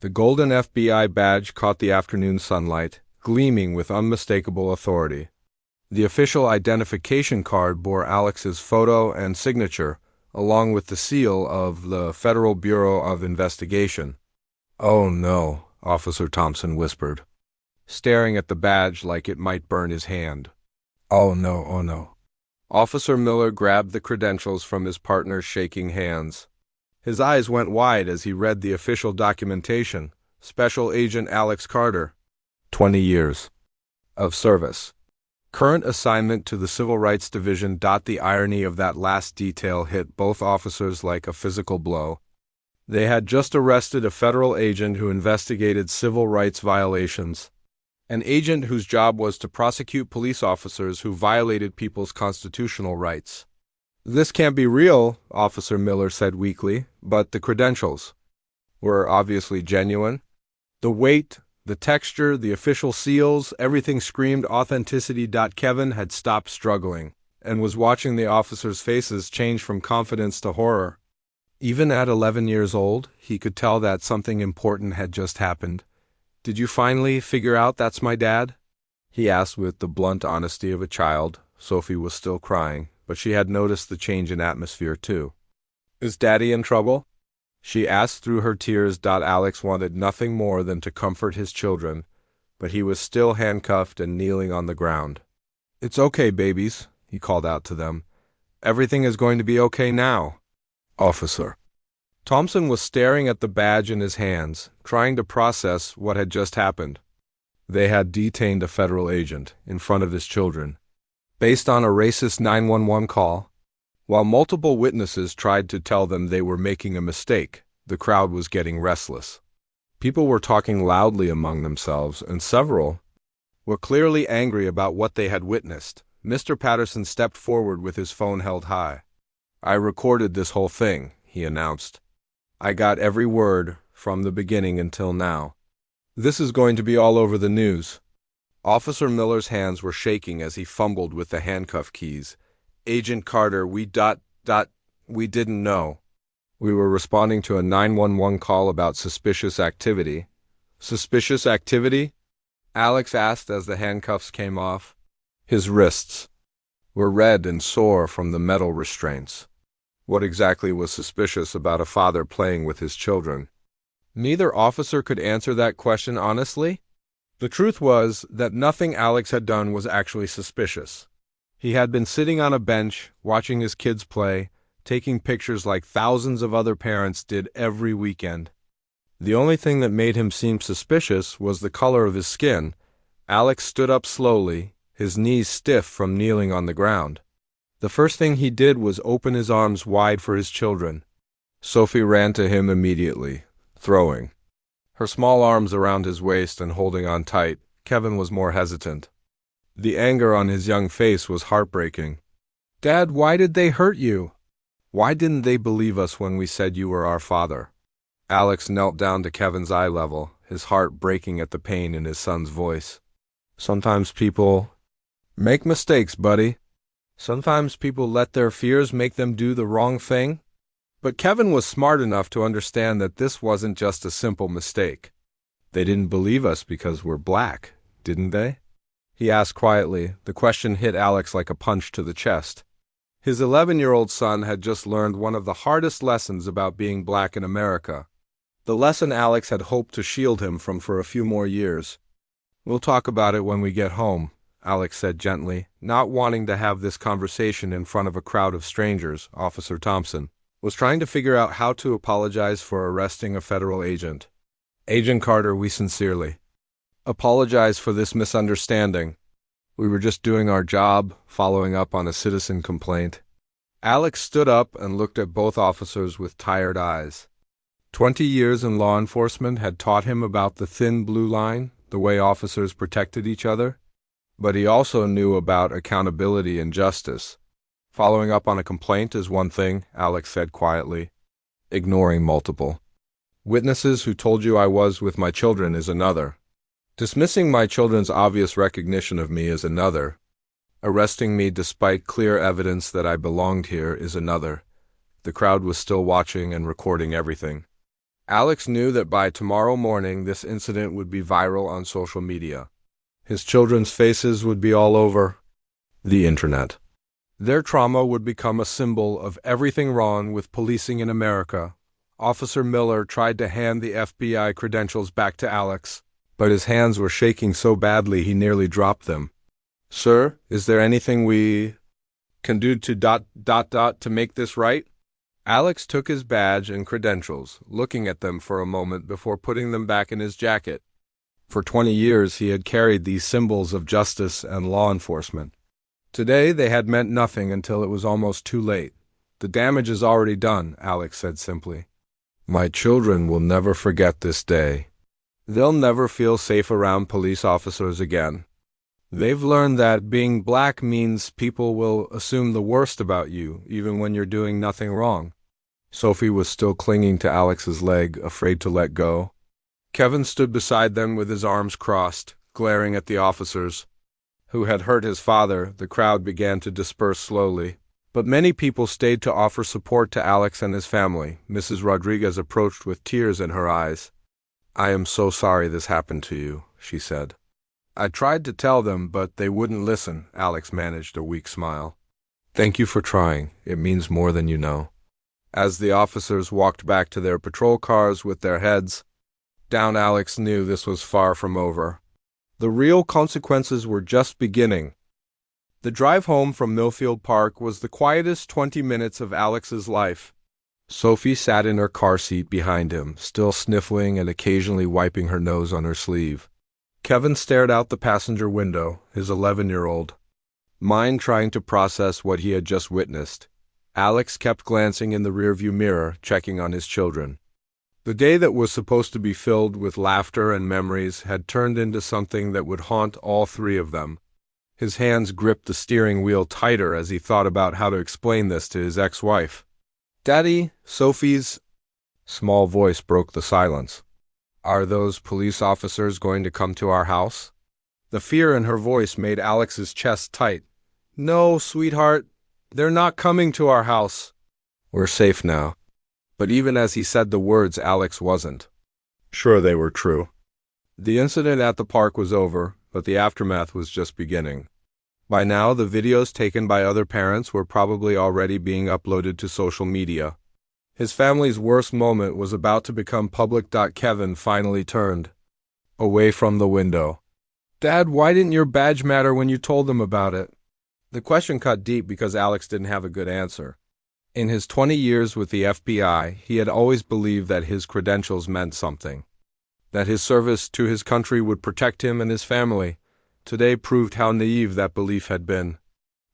The golden FBI badge caught the afternoon sunlight, gleaming with unmistakable authority. The official identification card bore Alex's photo and signature, along with the seal of the Federal Bureau of Investigation. "Oh no," Officer Thompson whispered, staring at the badge like it might burn his hand. "Oh no, oh no." Officer Miller grabbed the credentials from his partner's shaking hands. His eyes went wide as he read the official documentation. Special Agent Alex Carter, 20 years of service. Current assignment to the Civil Rights Division. The irony of that last detail hit both officers like a physical blow. They had just arrested a federal agent who investigated civil rights violations. An agent whose job was to prosecute police officers who violated people's constitutional rights. "This can't be real," Officer Miller said weakly, but the credentials were obviously genuine. The weight, the texture, the official seals, everything screamed authenticity. Kevin had stopped struggling and was watching the officers' faces change from confidence to horror. Even at 11 years old, he could tell that something important had just happened. "Did you finally figure out that's my dad?" he asked with the blunt honesty of a child. Sophie was still crying, but she had noticed the change in atmosphere too. "Is Daddy in trouble?" she asked through her tears. Alex wanted nothing more than to comfort his children, but he was still handcuffed and kneeling on the ground. "It's okay, babies," he called out to them. "Everything is going to be okay now." "Officer." Thompson was staring at the badge in his hands, trying to process what had just happened. They had detained a federal agent in front of his children, based on a racist 911 call. While multiple witnesses tried to tell them they were making a mistake, the crowd was getting restless. People were talking loudly among themselves, and several were clearly angry about what they had witnessed. Mr. Patterson stepped forward with his phone held high. "I recorded this whole thing," he announced. "I got every word from the beginning until now. This is going to be all over the news." Officer Miller's hands were shaking as he fumbled with the handcuff keys. "Agent Carter, we didn't know. We were responding to a 911 call about suspicious activity." "Suspicious activity?" Alex asked as the handcuffs came off. His wrists were red and sore from the metal restraints. What exactly was suspicious about a father playing with his children? Neither officer could answer that question honestly. The truth was that nothing Alex had done was actually suspicious. He had been sitting on a bench, watching his kids play, taking pictures like thousands of other parents did every weekend. The only thing that made him seem suspicious was the color of his skin. Alex stood up slowly, his knees stiff from kneeling on the ground. The first thing he did was open his arms wide for his children. Sophie ran to him immediately, throwing her small arms around his waist and holding on tight. Kevin was more hesitant. The anger on his young face was heartbreaking. "Dad, why did they hurt you? Why didn't they believe us when we said you were our father?" Alex knelt down to Kevin's eye level, his heart breaking at the pain in his son's voice. "Sometimes people make mistakes, buddy. Sometimes people let their fears make them do the wrong thing." But Kevin was smart enough to understand that this wasn't just a simple mistake. "They didn't believe us because we're black, didn't they?" he asked quietly. The question hit Alex like a punch to the chest. His 11-year-old son had just learned one of the hardest lessons about being black in America. The lesson Alex had hoped to shield him from for a few more years. "We'll talk about it when we get home," Alex said gently, not wanting to have this conversation in front of a crowd of strangers. Officer Thompson was trying to figure out how to apologize for arresting a federal agent. "Agent Carter, we sincerely apologize for this misunderstanding. We were just doing our job, following up on a citizen complaint." Alex stood up and looked at both officers with tired eyes. 20 years in law enforcement had taught him about the thin blue line, the way officers protected each other. But he also knew about accountability and justice. Following up on a complaint is one thing, Alex said quietly. Ignoring multiple witnesses who told you I was with my children is another. Dismissing my children's obvious recognition of me is another. Arresting me despite clear evidence that I belonged here is another. The crowd was still watching and recording everything. Alex knew that by tomorrow morning this incident would be viral on social media. His children's faces would be all over the internet. Their trauma would become a symbol of everything wrong with policing in America. Officer Miller tried to hand the FBI credentials back to Alex, but his hands were shaking so badly he nearly dropped them. Sir, is there anything we can do to make this right? Alex took his badge and credentials, looking at them for a moment before putting them back in his jacket. For 20 years he had carried these symbols of justice and law enforcement. Today they had meant nothing until it was almost too late. The damage is already done, Alex said simply. My children will never forget this day. They'll never feel safe around police officers again. They've learned that being black means people will assume the worst about you, even when you're doing nothing wrong. Sophie was still clinging to Alex's leg, afraid to let go. Kevin stood beside them with his arms crossed, glaring at the officers who had hurt his father. The crowd began to disperse slowly, but many people stayed to offer support to Alex and his family. Mrs. Rodriguez approached with tears in her eyes. I am so sorry this happened to you, she said. I tried to tell them, but they wouldn't listen. Alex managed a weak smile. Thank you for trying. It means more than you know. As the officers walked back to their patrol cars with their heads down, Alex knew this was far from over. The real consequences were just beginning. The drive home from Millfield Park was the quietest 20 minutes of Alex's life. Sophie sat in her car seat behind him, still sniffling and occasionally wiping her nose on her sleeve. Kevin stared out the passenger window, his 11-year-old mind trying to process what he had just witnessed. Alex kept glancing in the rearview mirror, checking on his children. The day that was supposed to be filled with laughter and memories had turned into something that would haunt all three of them. His hands gripped the steering wheel tighter as he thought about how to explain this to his ex-wife. Daddy, Sophie's small voice broke the silence. Are those police officers going to come to our house? The fear in her voice made Alex's chest tight. No, sweetheart, they're not coming to our house. We're safe now. But even as he said the words, Alex wasn't sure they were true. The incident at the park was over, but the aftermath was just beginning. By now, the videos taken by other parents were probably already being uploaded to social media. His family's worst moment was about to become public. Kevin finally turned away from the window. Dad, why didn't your badge matter when you told them about it? The question cut deep because Alex didn't have a good answer. In his 20 years with the FBI, he had always believed that his credentials meant something, that his service to his country would protect him and his family. Today proved how naive that belief had been.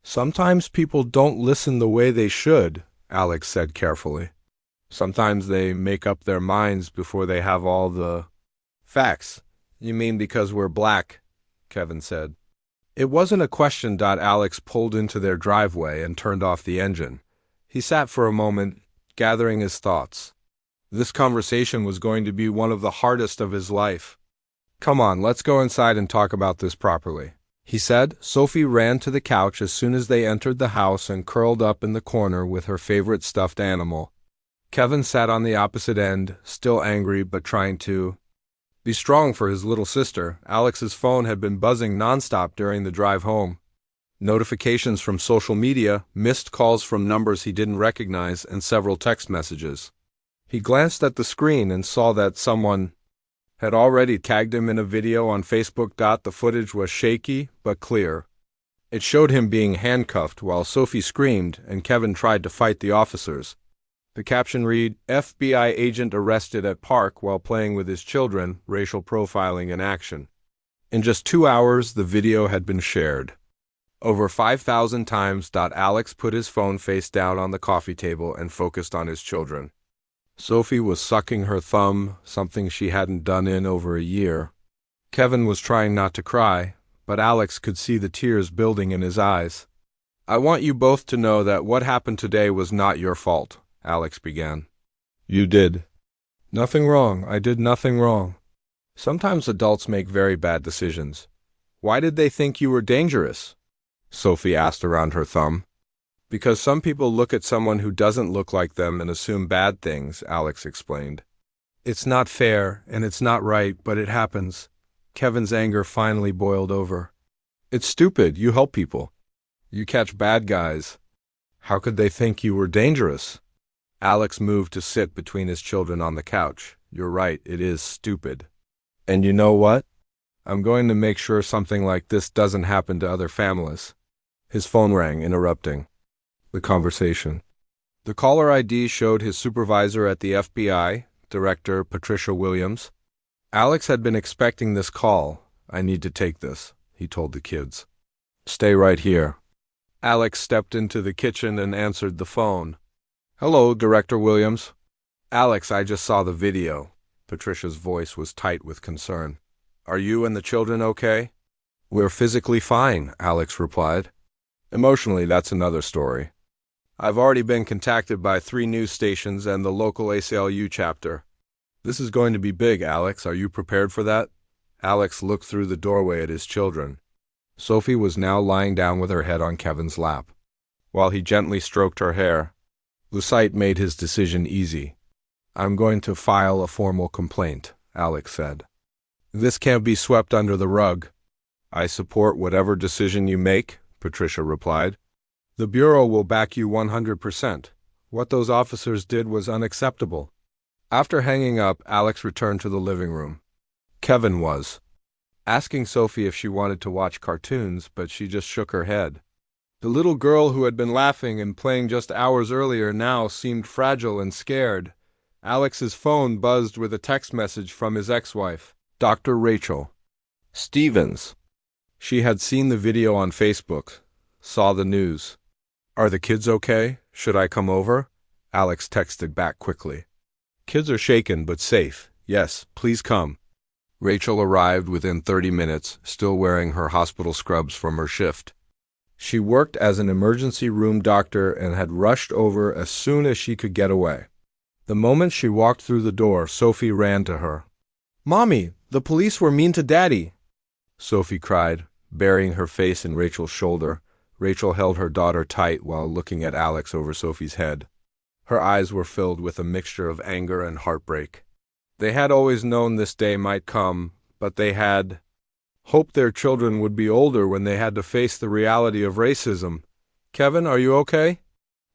Sometimes people don't listen the way they should, Alex said carefully. Sometimes they make up their minds before they have all the facts. You mean because we're black? Kevin said. It wasn't a question. Alex pulled into their driveway and turned off the engine. He sat for a moment, gathering his thoughts. This conversation was going to be one of the hardest of his life. Come on, let's go inside and talk about this properly, he said. Sophie ran to the couch as soon as they entered the house and curled up in the corner with her favorite stuffed animal. Kevin sat on the opposite end, still angry but trying to be strong for his little sister. Alex's phone had been buzzing nonstop during the drive home. Notifications from social media, missed calls from numbers he didn't recognize, and several text messages. He glanced at the screen and saw that someone had already tagged him in a video on Facebook. The footage was shaky but clear. It showed him being handcuffed while Sophie screamed and Kevin tried to fight the officers. The caption read, FBI agent arrested at park while playing with his children, racial profiling in action. In just 2 hours, the video had been shared over 5,000 times. Alex put his phone face down on the coffee table and focused on his children. Sophie was sucking her thumb, something she hadn't done in over a year. Kevin was trying not to cry, but Alex could see the tears building in his eyes. I want you both to know that what happened today was not your fault, Alex began. You did. Nothing wrong. I did nothing wrong. Sometimes adults make very bad decisions. Why did they think you were dangerous? Sophie asked around her thumb. Because some people look at someone who doesn't look like them and assume bad things, Alex explained. It's not fair, and it's not right, but it happens. Kevin's anger finally boiled over. It's stupid. You help people. You catch bad guys. How could they think you were dangerous? Alex moved to sit between his children on the couch. You're right, it is stupid. And you know what? I'm going to make sure something like this doesn't happen to other families. His phone rang, interrupting the conversation. The caller ID showed his supervisor at the FBI, Director Patricia Williams. Alex had been expecting this call. I need to take this, he told the kids. Stay right here. Alex stepped into the kitchen and answered the phone. Hello, Director Williams. Alex, I just saw the video. Patricia's voice was tight with concern. Are you and the children okay? We're physically fine, Alex replied. Emotionally, that's another story. I've already been contacted by 3 news stations and the local ACLU chapter. This is going to be big, Alex. Are you prepared for that? Alex looked through the doorway at his children. Sophie was now lying down with her head on Kevin's lap. While he gently stroked her hair, the sight made his decision easy. I'm going to file a formal complaint, Alex said. This can't be swept under the rug. I support whatever decision you make, Patricia replied. The Bureau will back you 100%. What those officers did was unacceptable. After hanging up, Alex returned to the living room. Kevin was asking Sophie if she wanted to watch cartoons, but she just shook her head. The little girl who had been laughing and playing just hours earlier now seemed fragile and scared. Alex's phone buzzed with a text message from his ex-wife, Dr. Rachel Stevens. She had seen the video on Facebook, saw the news. Are the kids okay? Should I come over? Alex texted back quickly. Kids are shaken but safe. Yes, please come. Rachel arrived within 30 minutes, still wearing her hospital scrubs from her shift. She worked as an emergency room doctor and had rushed over as soon as she could get away. The moment she walked through the door, Sophie ran to her. Mommy, the police were mean to Daddy, Sophie cried, burying her face in Rachel's shoulder. Rachel held her daughter tight while looking at Alex over Sophie's head. Her eyes were filled with a mixture of anger and heartbreak. They had always known this day might come, but they had hoped their children would be older when they had to face the reality of racism. Kevin, are you okay?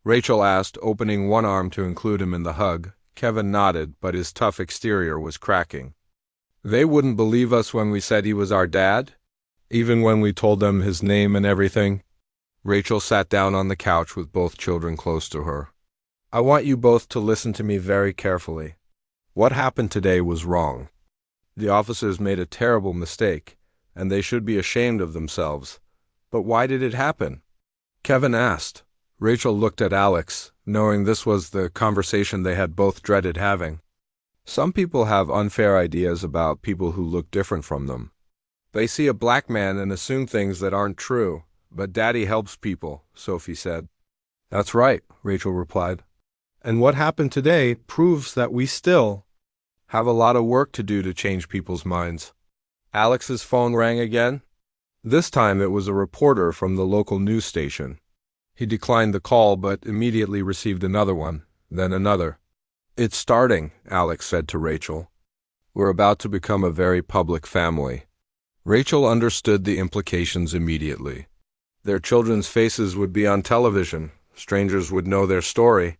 Rachel asked, opening one arm to include him in the hug. Kevin nodded, but his tough exterior was cracking. They wouldn't believe us when we said he was our dad, even when we told them his name and everything. Rachel sat down on the couch with both children close to her. I want you both to listen to me very carefully. What happened today was wrong. The officers made a terrible mistake, and they should be ashamed of themselves. But why did it happen? Kevin asked. Rachel looked at Alex, knowing this was the conversation they had both dreaded having. Some people have unfair ideas about people who look different from them. They see a black man and assume things that aren't true. But Daddy helps people, Sophie said. That's right, Rachel replied. And what happened today proves that we still have a lot of work to do to change people's minds. Alex's phone rang again. This time it was a reporter from the local news station. He declined the call but immediately received another one, then another. It's starting, Alex said to Rachel. We're about to become a very public family. Rachel understood the implications immediately. Their children's faces would be on television. Strangers would know their story.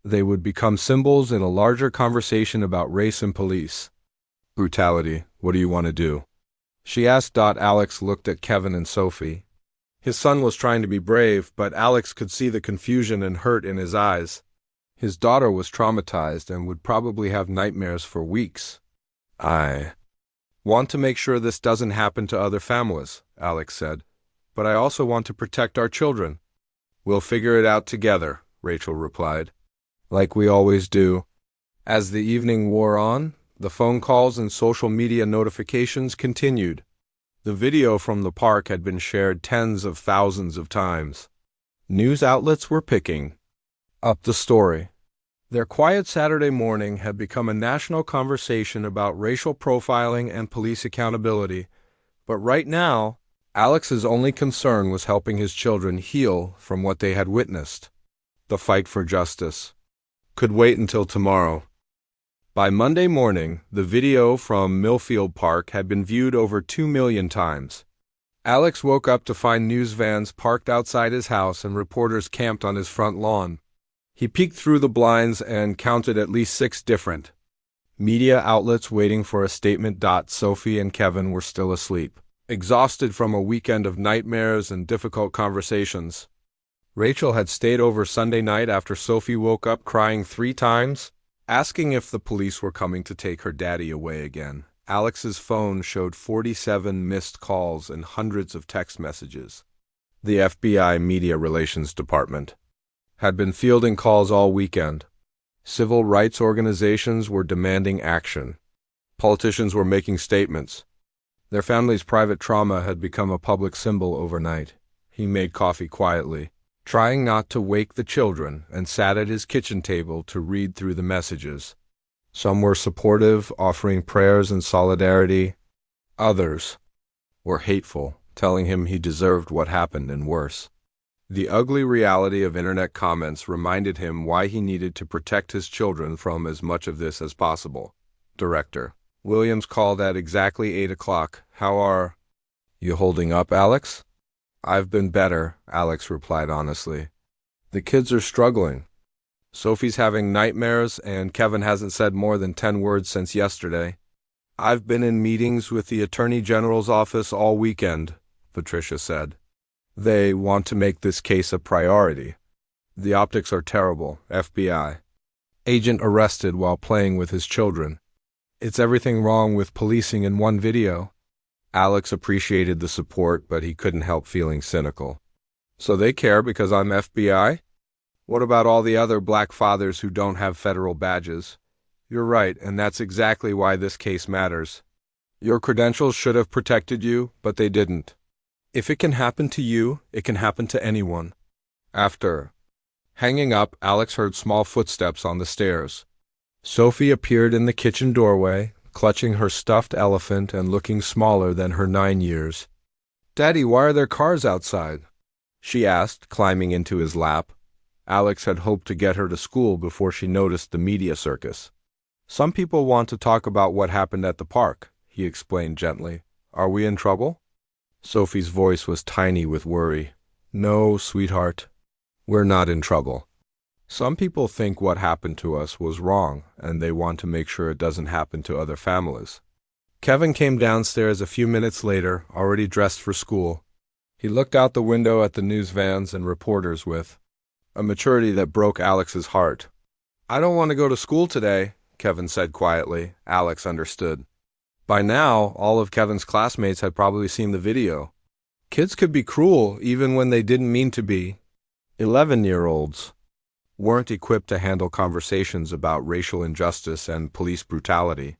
They would become symbols in a larger conversation about race and police. Brutality. What do you want to do? She asked. Alex looked at Kevin and Sophie. His son was trying to be brave, but Alex could see the confusion and hurt in his eyes. His daughter was traumatized and would probably have nightmares for weeks. I want to make sure this doesn't happen to other families, Alex said. But I also want to protect our children. We'll figure it out together, Rachel replied. Like we always do. As the evening wore on, The phone calls and social media notifications continued. The video from the park had been shared tens of thousands of times. News outlets were picking up the story. Their quiet Saturday morning had become a national conversation about racial profiling and police accountability. But right now, Alex's only concern was helping his children heal from what they had witnessed. The fight for justice could wait until tomorrow. By Monday morning, the video from Millfield Park had been viewed over 2 million times. Alex woke up to find news vans parked outside his house and reporters camped on his front lawn. He peeked through the blinds and counted at least 6 different media outlets waiting for a statement. Sophie and Kevin were still asleep, exhausted from a weekend of nightmares and difficult conversations. Rachel had stayed over Sunday night after Sophie woke up crying 3 times, asking if the police were coming to take her daddy away again. Alex's phone showed 47 missed calls and hundreds of text messages. The FBI Media Relations Department had been fielding calls all weekend. Civil rights organizations were demanding action. Politicians were making statements. Their family's private trauma had become a public symbol overnight. He made coffee quietly, trying not to wake the children, and sat at his kitchen table to read through the messages. Some were supportive, offering prayers and solidarity. Others were hateful, telling him he deserved what happened and worse. The ugly reality of internet comments reminded him why he needed to protect his children from as much of this as possible. Director Williams called at exactly 8 o'clock. "How are you holding up, Alex?" "I've been better," Alex replied honestly. "The kids are struggling. Sophie's having nightmares, and Kevin hasn't said more than 10 words since yesterday. I've been in meetings with the Attorney General's office all weekend," Patricia said. "They want to make this case a priority. The optics are terrible. FBI agent arrested while playing with his children. It's everything wrong with policing in one video." Alex appreciated the support, but he couldn't help feeling cynical. "So they care because I'm FBI? What about all the other black fathers who don't have federal badges? You're right, and that's exactly why this case matters. Your credentials should have protected you, but they didn't. If it can happen to you, it can happen to anyone." After hanging up, Alex heard small footsteps on the stairs. Sophie appeared in the kitchen doorway, clutching her stuffed elephant and looking smaller than her 9 years. "Daddy, why are there cars outside?" she asked, climbing into his lap. Alex had hoped to get her to school before she noticed the media circus. "Some people want to talk about what happened at the park," he explained gently. "Are we in trouble?" Sophie's voice was tiny with worry. "No, sweetheart. We're not in trouble. Some people think what happened to us was wrong, and they want to make sure it doesn't happen to other families." Kevin came downstairs a few minutes later, already dressed for school. He looked out the window at the news vans and reporters with a maturity that broke Alex's heart. "I don't want to go to school today," Kevin said quietly. Alex understood. By now, all of Kevin's classmates had probably seen the video. Kids could be cruel even when they didn't mean to be. 11-year-olds weren't equipped to handle conversations about racial injustice and police brutality.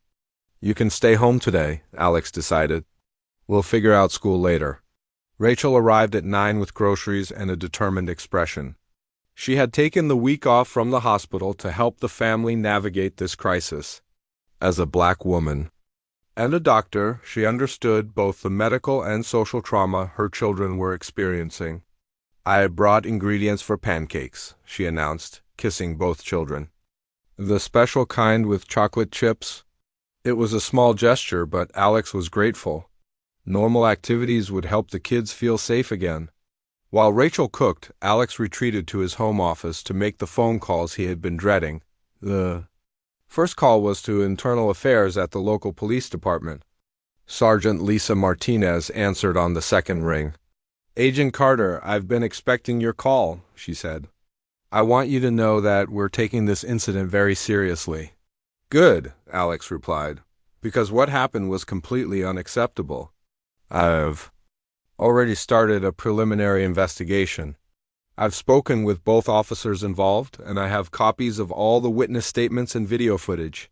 "You can stay home today," Alex decided. "We'll figure out school later." Rachel arrived at 9 with groceries and a determined expression. She had taken the week off from the hospital to help the family navigate this crisis. As a black woman and a doctor, she understood both the medical and social trauma her children were experiencing. "I brought ingredients for pancakes," she announced, kissing both children. "The special kind with chocolate chips?" It was a small gesture, but Alex was grateful. Normal activities would help the kids feel safe again. While Rachel cooked, Alex retreated to his home office to make the phone calls he had been dreading. The first call was to Internal Affairs at the local police department. Sergeant Lisa Martinez answered on the second ring. "Agent Carter, I've been expecting your call," she said. "I want you to know that we're taking this incident very seriously." "Good," Alex replied, "because what happened was completely unacceptable. I've already started a preliminary investigation. I've spoken with both officers involved, and I have copies of all the witness statements and video footage.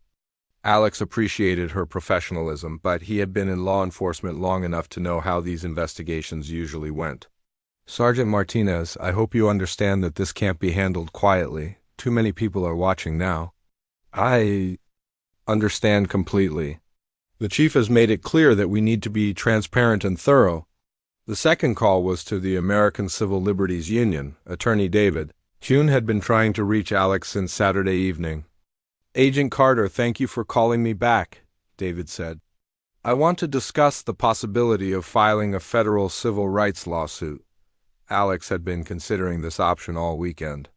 Alex appreciated her professionalism, but he had been in law enforcement long enough to know how these investigations usually went. Sergeant Martinez, I hope you understand that this can't be handled quietly. Too many people are watching now. I understand completely. The chief has made it clear that we need to be transparent and thorough. The second call was to the American Civil Liberties Union, Attorney David. June had been trying to reach Alex since Saturday evening. Agent Carter, thank you for calling me back, David said. I want to discuss the possibility of filing a federal civil rights lawsuit. Alex had been considering this option all weekend.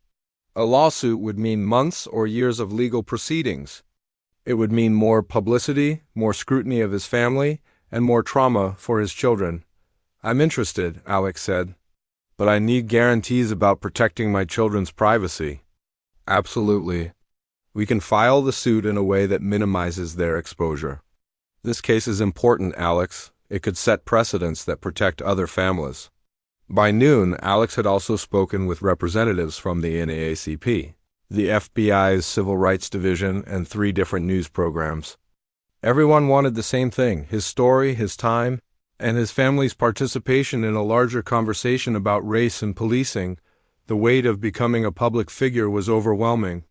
A lawsuit would mean months or years of legal proceedings. It would mean more publicity, more scrutiny of his family, and more trauma for his children. I'm interested, Alex said, but I need guarantees about protecting my children's privacy. Absolutely. We can file the suit in a way that minimizes their exposure. This case is important, Alex. It could set precedents that protect other families. By noon, Alex had also spoken with representatives from the NAACP, the FBI's Civil Rights Division, and 3 different news programs. Everyone wanted the same thing: his story, his time, and his family's participation in a larger conversation about race and policing. The weight of becoming a public figure was overwhelming.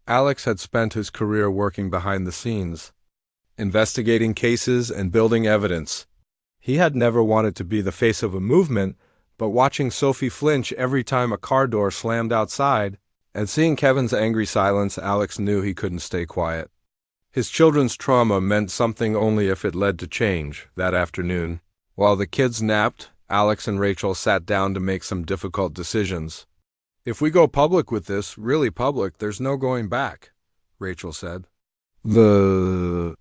Alex had spent his career working behind the scenes, investigating cases and building evidence. He had never wanted to be the face of a movement, but watching Sophie flinch every time a car door slammed outside, and seeing Kevin's angry silence, Alex knew he couldn't stay quiet. His children's trauma meant something only if it led to change. That afternoon, while the kids napped, Alex and Rachel sat down to make some difficult decisions. If we go public with this, really public, there's no going back, Rachel said. The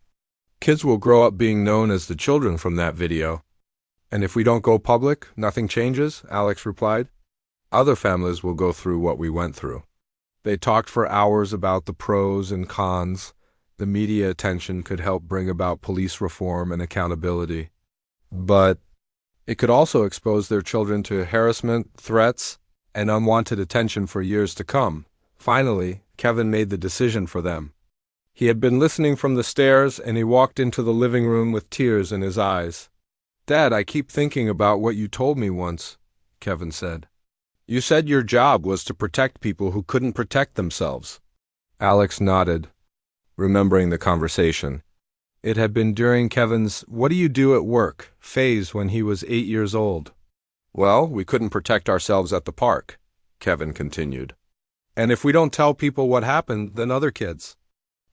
kids will grow up being known as the children from that video. And if we don't go public, nothing changes, Alex replied. Other families will go through what we went through. They talked for hours about the pros and cons. The media attention could help bring about police reform and accountability. But it could also expose their children to harassment, threats, and unwanted attention for years to come. Finally, Kevin made the decision for them. He had been listening from the stairs, and he walked into the living room with tears in his eyes. Dad, I keep thinking about what you told me once, Kevin said. You said your job was to protect people who couldn't protect themselves. Alex nodded, remembering the conversation. It had been during Kevin's "what do you do at work" phase when he was 8 years old. Well, we couldn't protect ourselves at the park, Kevin continued. And if we don't tell people what happened, then other kids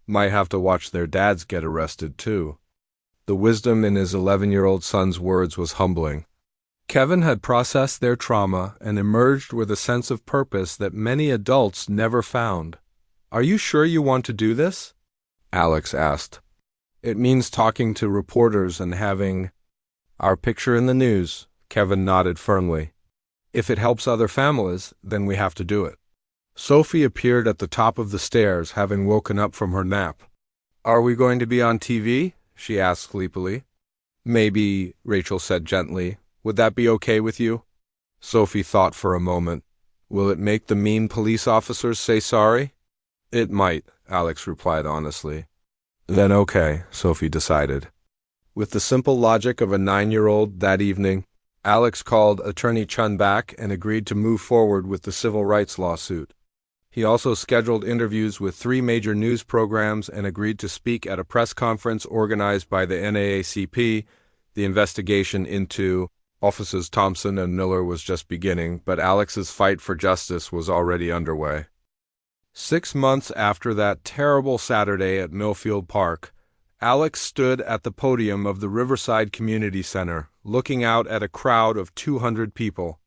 might have to watch their dads get arrested too. The wisdom in his 11-year-old son's words was humbling. Kevin had processed their trauma and emerged with a sense of purpose that many adults never found. Are you sure you want to do this? Alex asked. It means talking to reporters and having our picture in the news, Kevin nodded firmly. If it helps other families, then we have to do it. Sophie appeared at the top of the stairs, having woken up from her nap. Are we going to be on TV? She asked sleepily. Maybe, Rachel said gently. Would that be okay with you? Sophie thought for a moment. Will it make the mean police officers say sorry? It might, Alex replied honestly. Then okay, Sophie decided. With the simple logic of a 9-year-old that evening, Alex called Attorney Chun back and agreed to move forward with the civil rights lawsuit. He also scheduled interviews with 3 major news programs and agreed to speak at a press conference organized by the NAACP. The investigation into Officers Thompson and Miller was just beginning, but Alex's fight for justice was already underway. 6 months after that terrible Saturday at Millfield Park, Alex stood at the podium of the Riverside Community Center, looking out at a crowd of 200 people.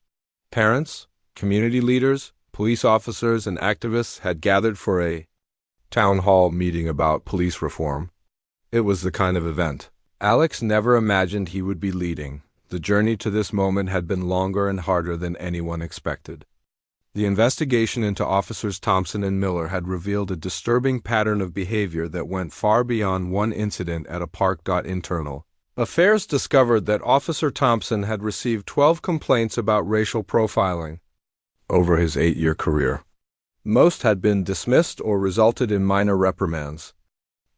Parents, community leaders, police officers, and activists had gathered for a town hall meeting about police reform. It was the kind of event Alex never imagined he would be leading. The journey to this moment had been longer and harder than anyone expected. The investigation into Officers Thompson and Miller had revealed a disturbing pattern of behavior that went far beyond one incident at a park. Internal affairs discovered that Officer Thompson had received 12 complaints about racial profiling over his 8-year career. Most had been dismissed or resulted in minor reprimands.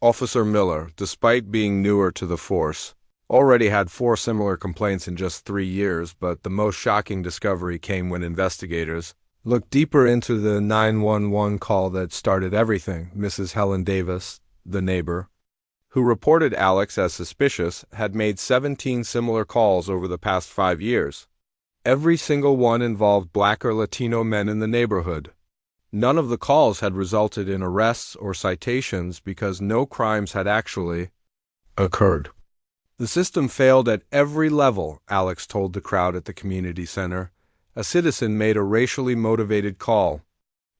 Officer Miller, despite being newer to the force, already had 4 similar complaints in just 3 years, but the most shocking discovery came when investigators looked deeper into the 911 call that started everything. Mrs. Helen Davis, the neighbor, who reported Alex as suspicious, had made 17 similar calls over the past 5 years. Every single one involved Black or Latino men in the neighborhood. None of the calls had resulted in arrests or citations because no crimes had actually occurred. The system failed at every level, Alex told the crowd at the community center. A citizen made a racially motivated call.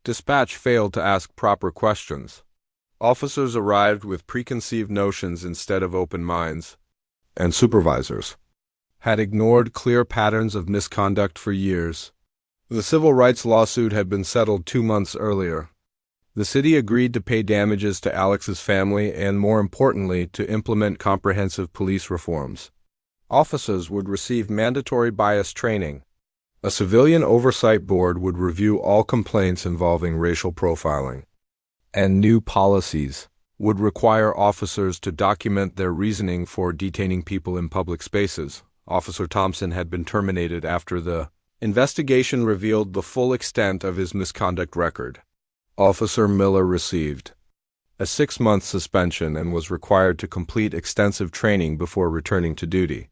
Dispatch failed to ask proper questions. Officers arrived with preconceived notions instead of open minds. And supervisors had ignored clear patterns of misconduct for years. The civil rights lawsuit had been settled 2 months earlier. The city agreed to pay damages to Alex's family and, more importantly, to implement comprehensive police reforms. Officers would receive mandatory bias training. A civilian oversight board would review all complaints involving racial profiling. And new policies would require officers to document their reasoning for detaining people in public spaces. Officer Thompson had been terminated after the investigation revealed the full extent of his misconduct record. Officer Miller received a 6-month suspension and was required to complete extensive training before returning to duty.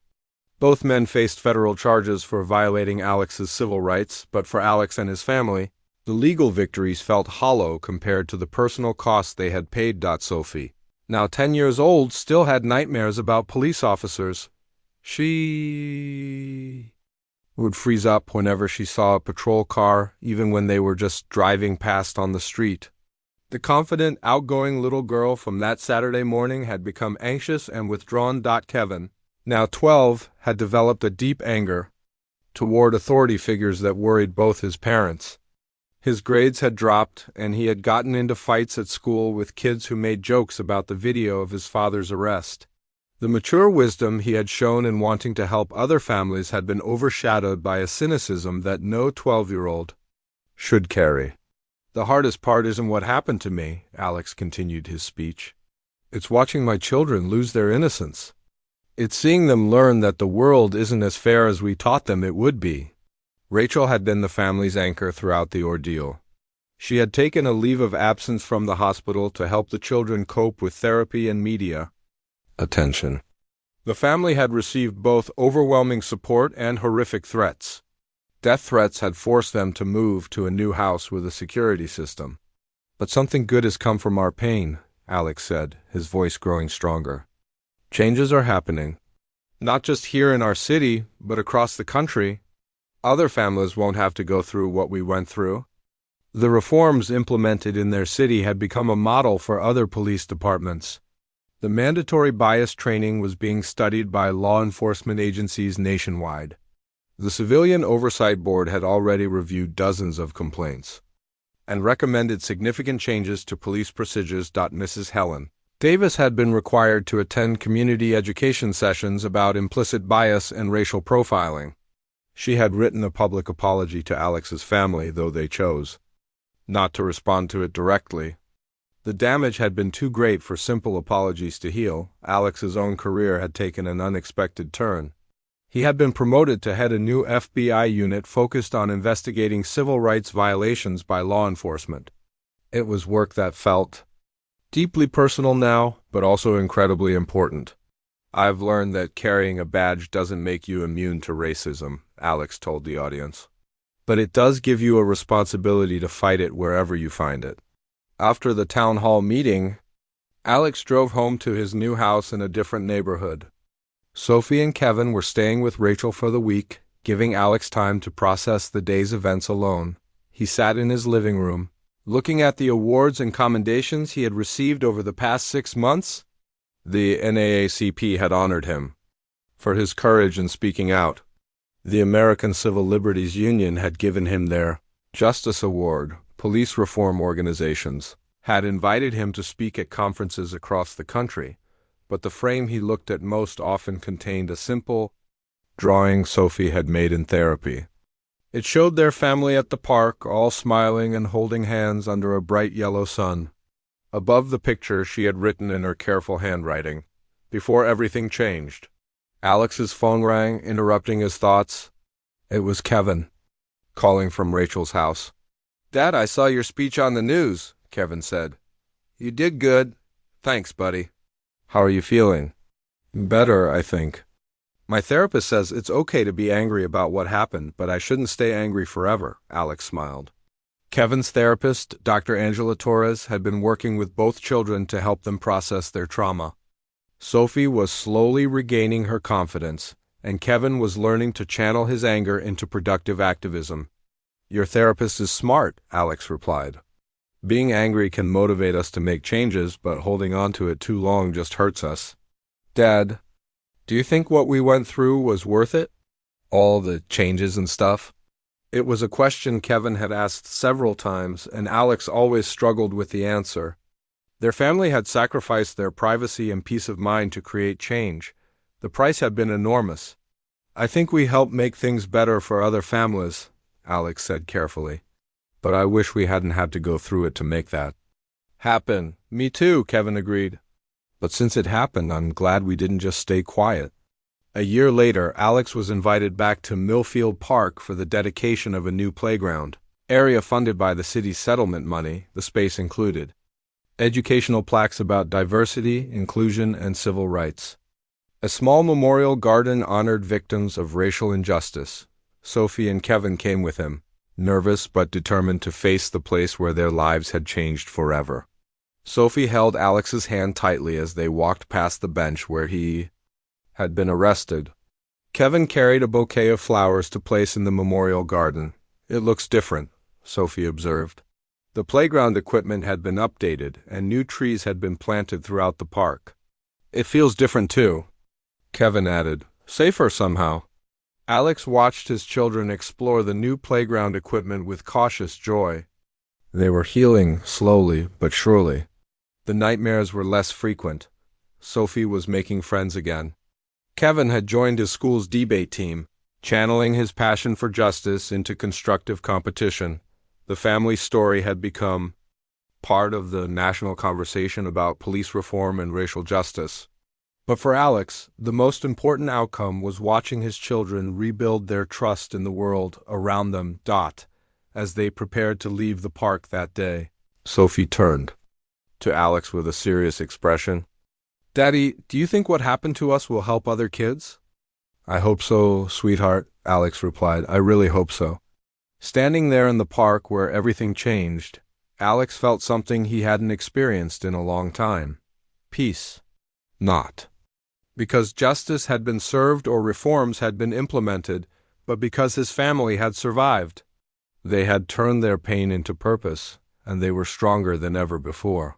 Both men faced federal charges for violating Alex's civil rights, but for Alex and his family, the legal victories felt hollow compared to the personal costs they had paid. Sophie, now 10 years old, still had nightmares about police officers. She would freeze up whenever she saw a patrol car, even when they were just driving past on the street. The confident, outgoing little girl from that Saturday morning had become anxious and withdrawn. Kevin, now 12, had developed a deep anger toward authority figures that worried both his parents. His grades had dropped, and he had gotten into fights at school with kids who made jokes about the video of his father's arrest. The mature wisdom he had shown in wanting to help other families had been overshadowed by a cynicism that no 12-year-old should carry. The hardest part isn't what happened to me, Alex continued his speech. It's watching my children lose their innocence. It's seeing them learn that the world isn't as fair as we taught them it would be. Rachel had been the family's anchor throughout the ordeal. She had taken a leave of absence from the hospital to help the children cope with therapy and media attention. The family had received both overwhelming support and horrific threats. Death threats had forced them to move to a new house with a security system. But something good has come from our pain, Alex said, his voice growing stronger. Changes are happening. Not just here in our city, but across the country. Other families won't have to go through what we went through. The reforms implemented in their city had become a model for other police departments. The mandatory bias training was being studied by law enforcement agencies nationwide. The Civilian Oversight Board had already reviewed dozens of complaints and recommended significant changes to police procedures. Mrs. Helen Davis had been required to attend community education sessions about implicit bias and racial profiling. She had written a public apology to Alex's family, though they chose not to respond to it directly. The damage had been too great for simple apologies to heal. Alex's own career had taken an unexpected turn. He had been promoted to head a new FBI unit focused on investigating civil rights violations by law enforcement. It was work that felt deeply personal now, but also incredibly important. I've learned that carrying a badge doesn't make you immune to racism, Alex told the audience. But it does give you a responsibility to fight it wherever you find it. After the town hall meeting, Alex drove home to his new house in a different neighborhood. Sophie and Kevin were staying with Rachel for the week, giving Alex time to process the day's events alone. He sat in his living room, looking at the awards and commendations he had received over the past 6 months. The NAACP had honored him for his courage in speaking out. The American Civil Liberties Union had given him their Justice Award. Police reform organizations had invited him to speak at conferences across the country, but the frame he looked at most often contained a simple drawing Sophie had made in therapy. It showed their family at the park, all smiling and holding hands under a bright yellow sun. Above the picture she had written in her careful handwriting, "Before everything changed." Alex's phone rang, interrupting his thoughts. It was Kevin, calling from Rachel's house. "Dad, I saw your speech on the news," Kevin said. "You did good. Thanks, buddy." "How are you feeling?" "Better, I think. My therapist says it's okay to be angry about what happened, but I shouldn't stay angry forever," Alex smiled. Kevin's therapist, Dr. Angela Torres, had been working with both children to help them process their trauma. Sophie was slowly regaining her confidence, and Kevin was learning to channel his anger into productive activism. "Your therapist is smart," Alex replied. "Being angry can motivate us to make changes, but holding on to it too long just hurts us." "Dad, do you think what we went through was worth it? All the changes and stuff?" It was a question Kevin had asked several times, and Alex always struggled with the answer. Their family had sacrificed their privacy and peace of mind to create change. The price had been enormous. "I think we helped make things better for other families," Alex said carefully. "But I wish we hadn't had to go through it to make that happen." "Me too," Kevin agreed. "But since it happened, I'm glad we didn't just stay quiet." A year later, Alex was invited back to Millfield Park for the dedication of a new playground, area funded by the city's settlement money, the space included. Educational plaques about diversity, inclusion, and civil rights. A small memorial garden honored victims of racial injustice. Sophie and Kevin came with him, nervous but determined to face the place where their lives had changed forever. Sophie held Alex's hand tightly as they walked past the bench where he had been arrested. Kevin carried a bouquet of flowers to place in the memorial garden. "It looks different," Sophie observed. The playground equipment had been updated, and new trees had been planted throughout the park. "It feels different too," Kevin added. "Safer somehow." Alex watched his children explore the new playground equipment with cautious joy. They were healing slowly but surely. The nightmares were less frequent. Sophie was making friends again. Kevin had joined his school's debate team, channeling his passion for justice into constructive competition. The family story had become part of the national conversation about police reform and racial justice. But for Alex, the most important outcome was watching his children rebuild their trust in the world around them. As they prepared to leave the park that day, Sophie turned to Alex with a serious expression. "Daddy, do you think what happened to us will help other kids?" "I hope so, sweetheart," Alex replied. "I really hope so." Standing there in the park where everything changed, Alex felt something he hadn't experienced in a long time. Peace. Not because justice had been served or reforms had been implemented, but because his family had survived. They had turned their pain into purpose, and they were stronger than ever before.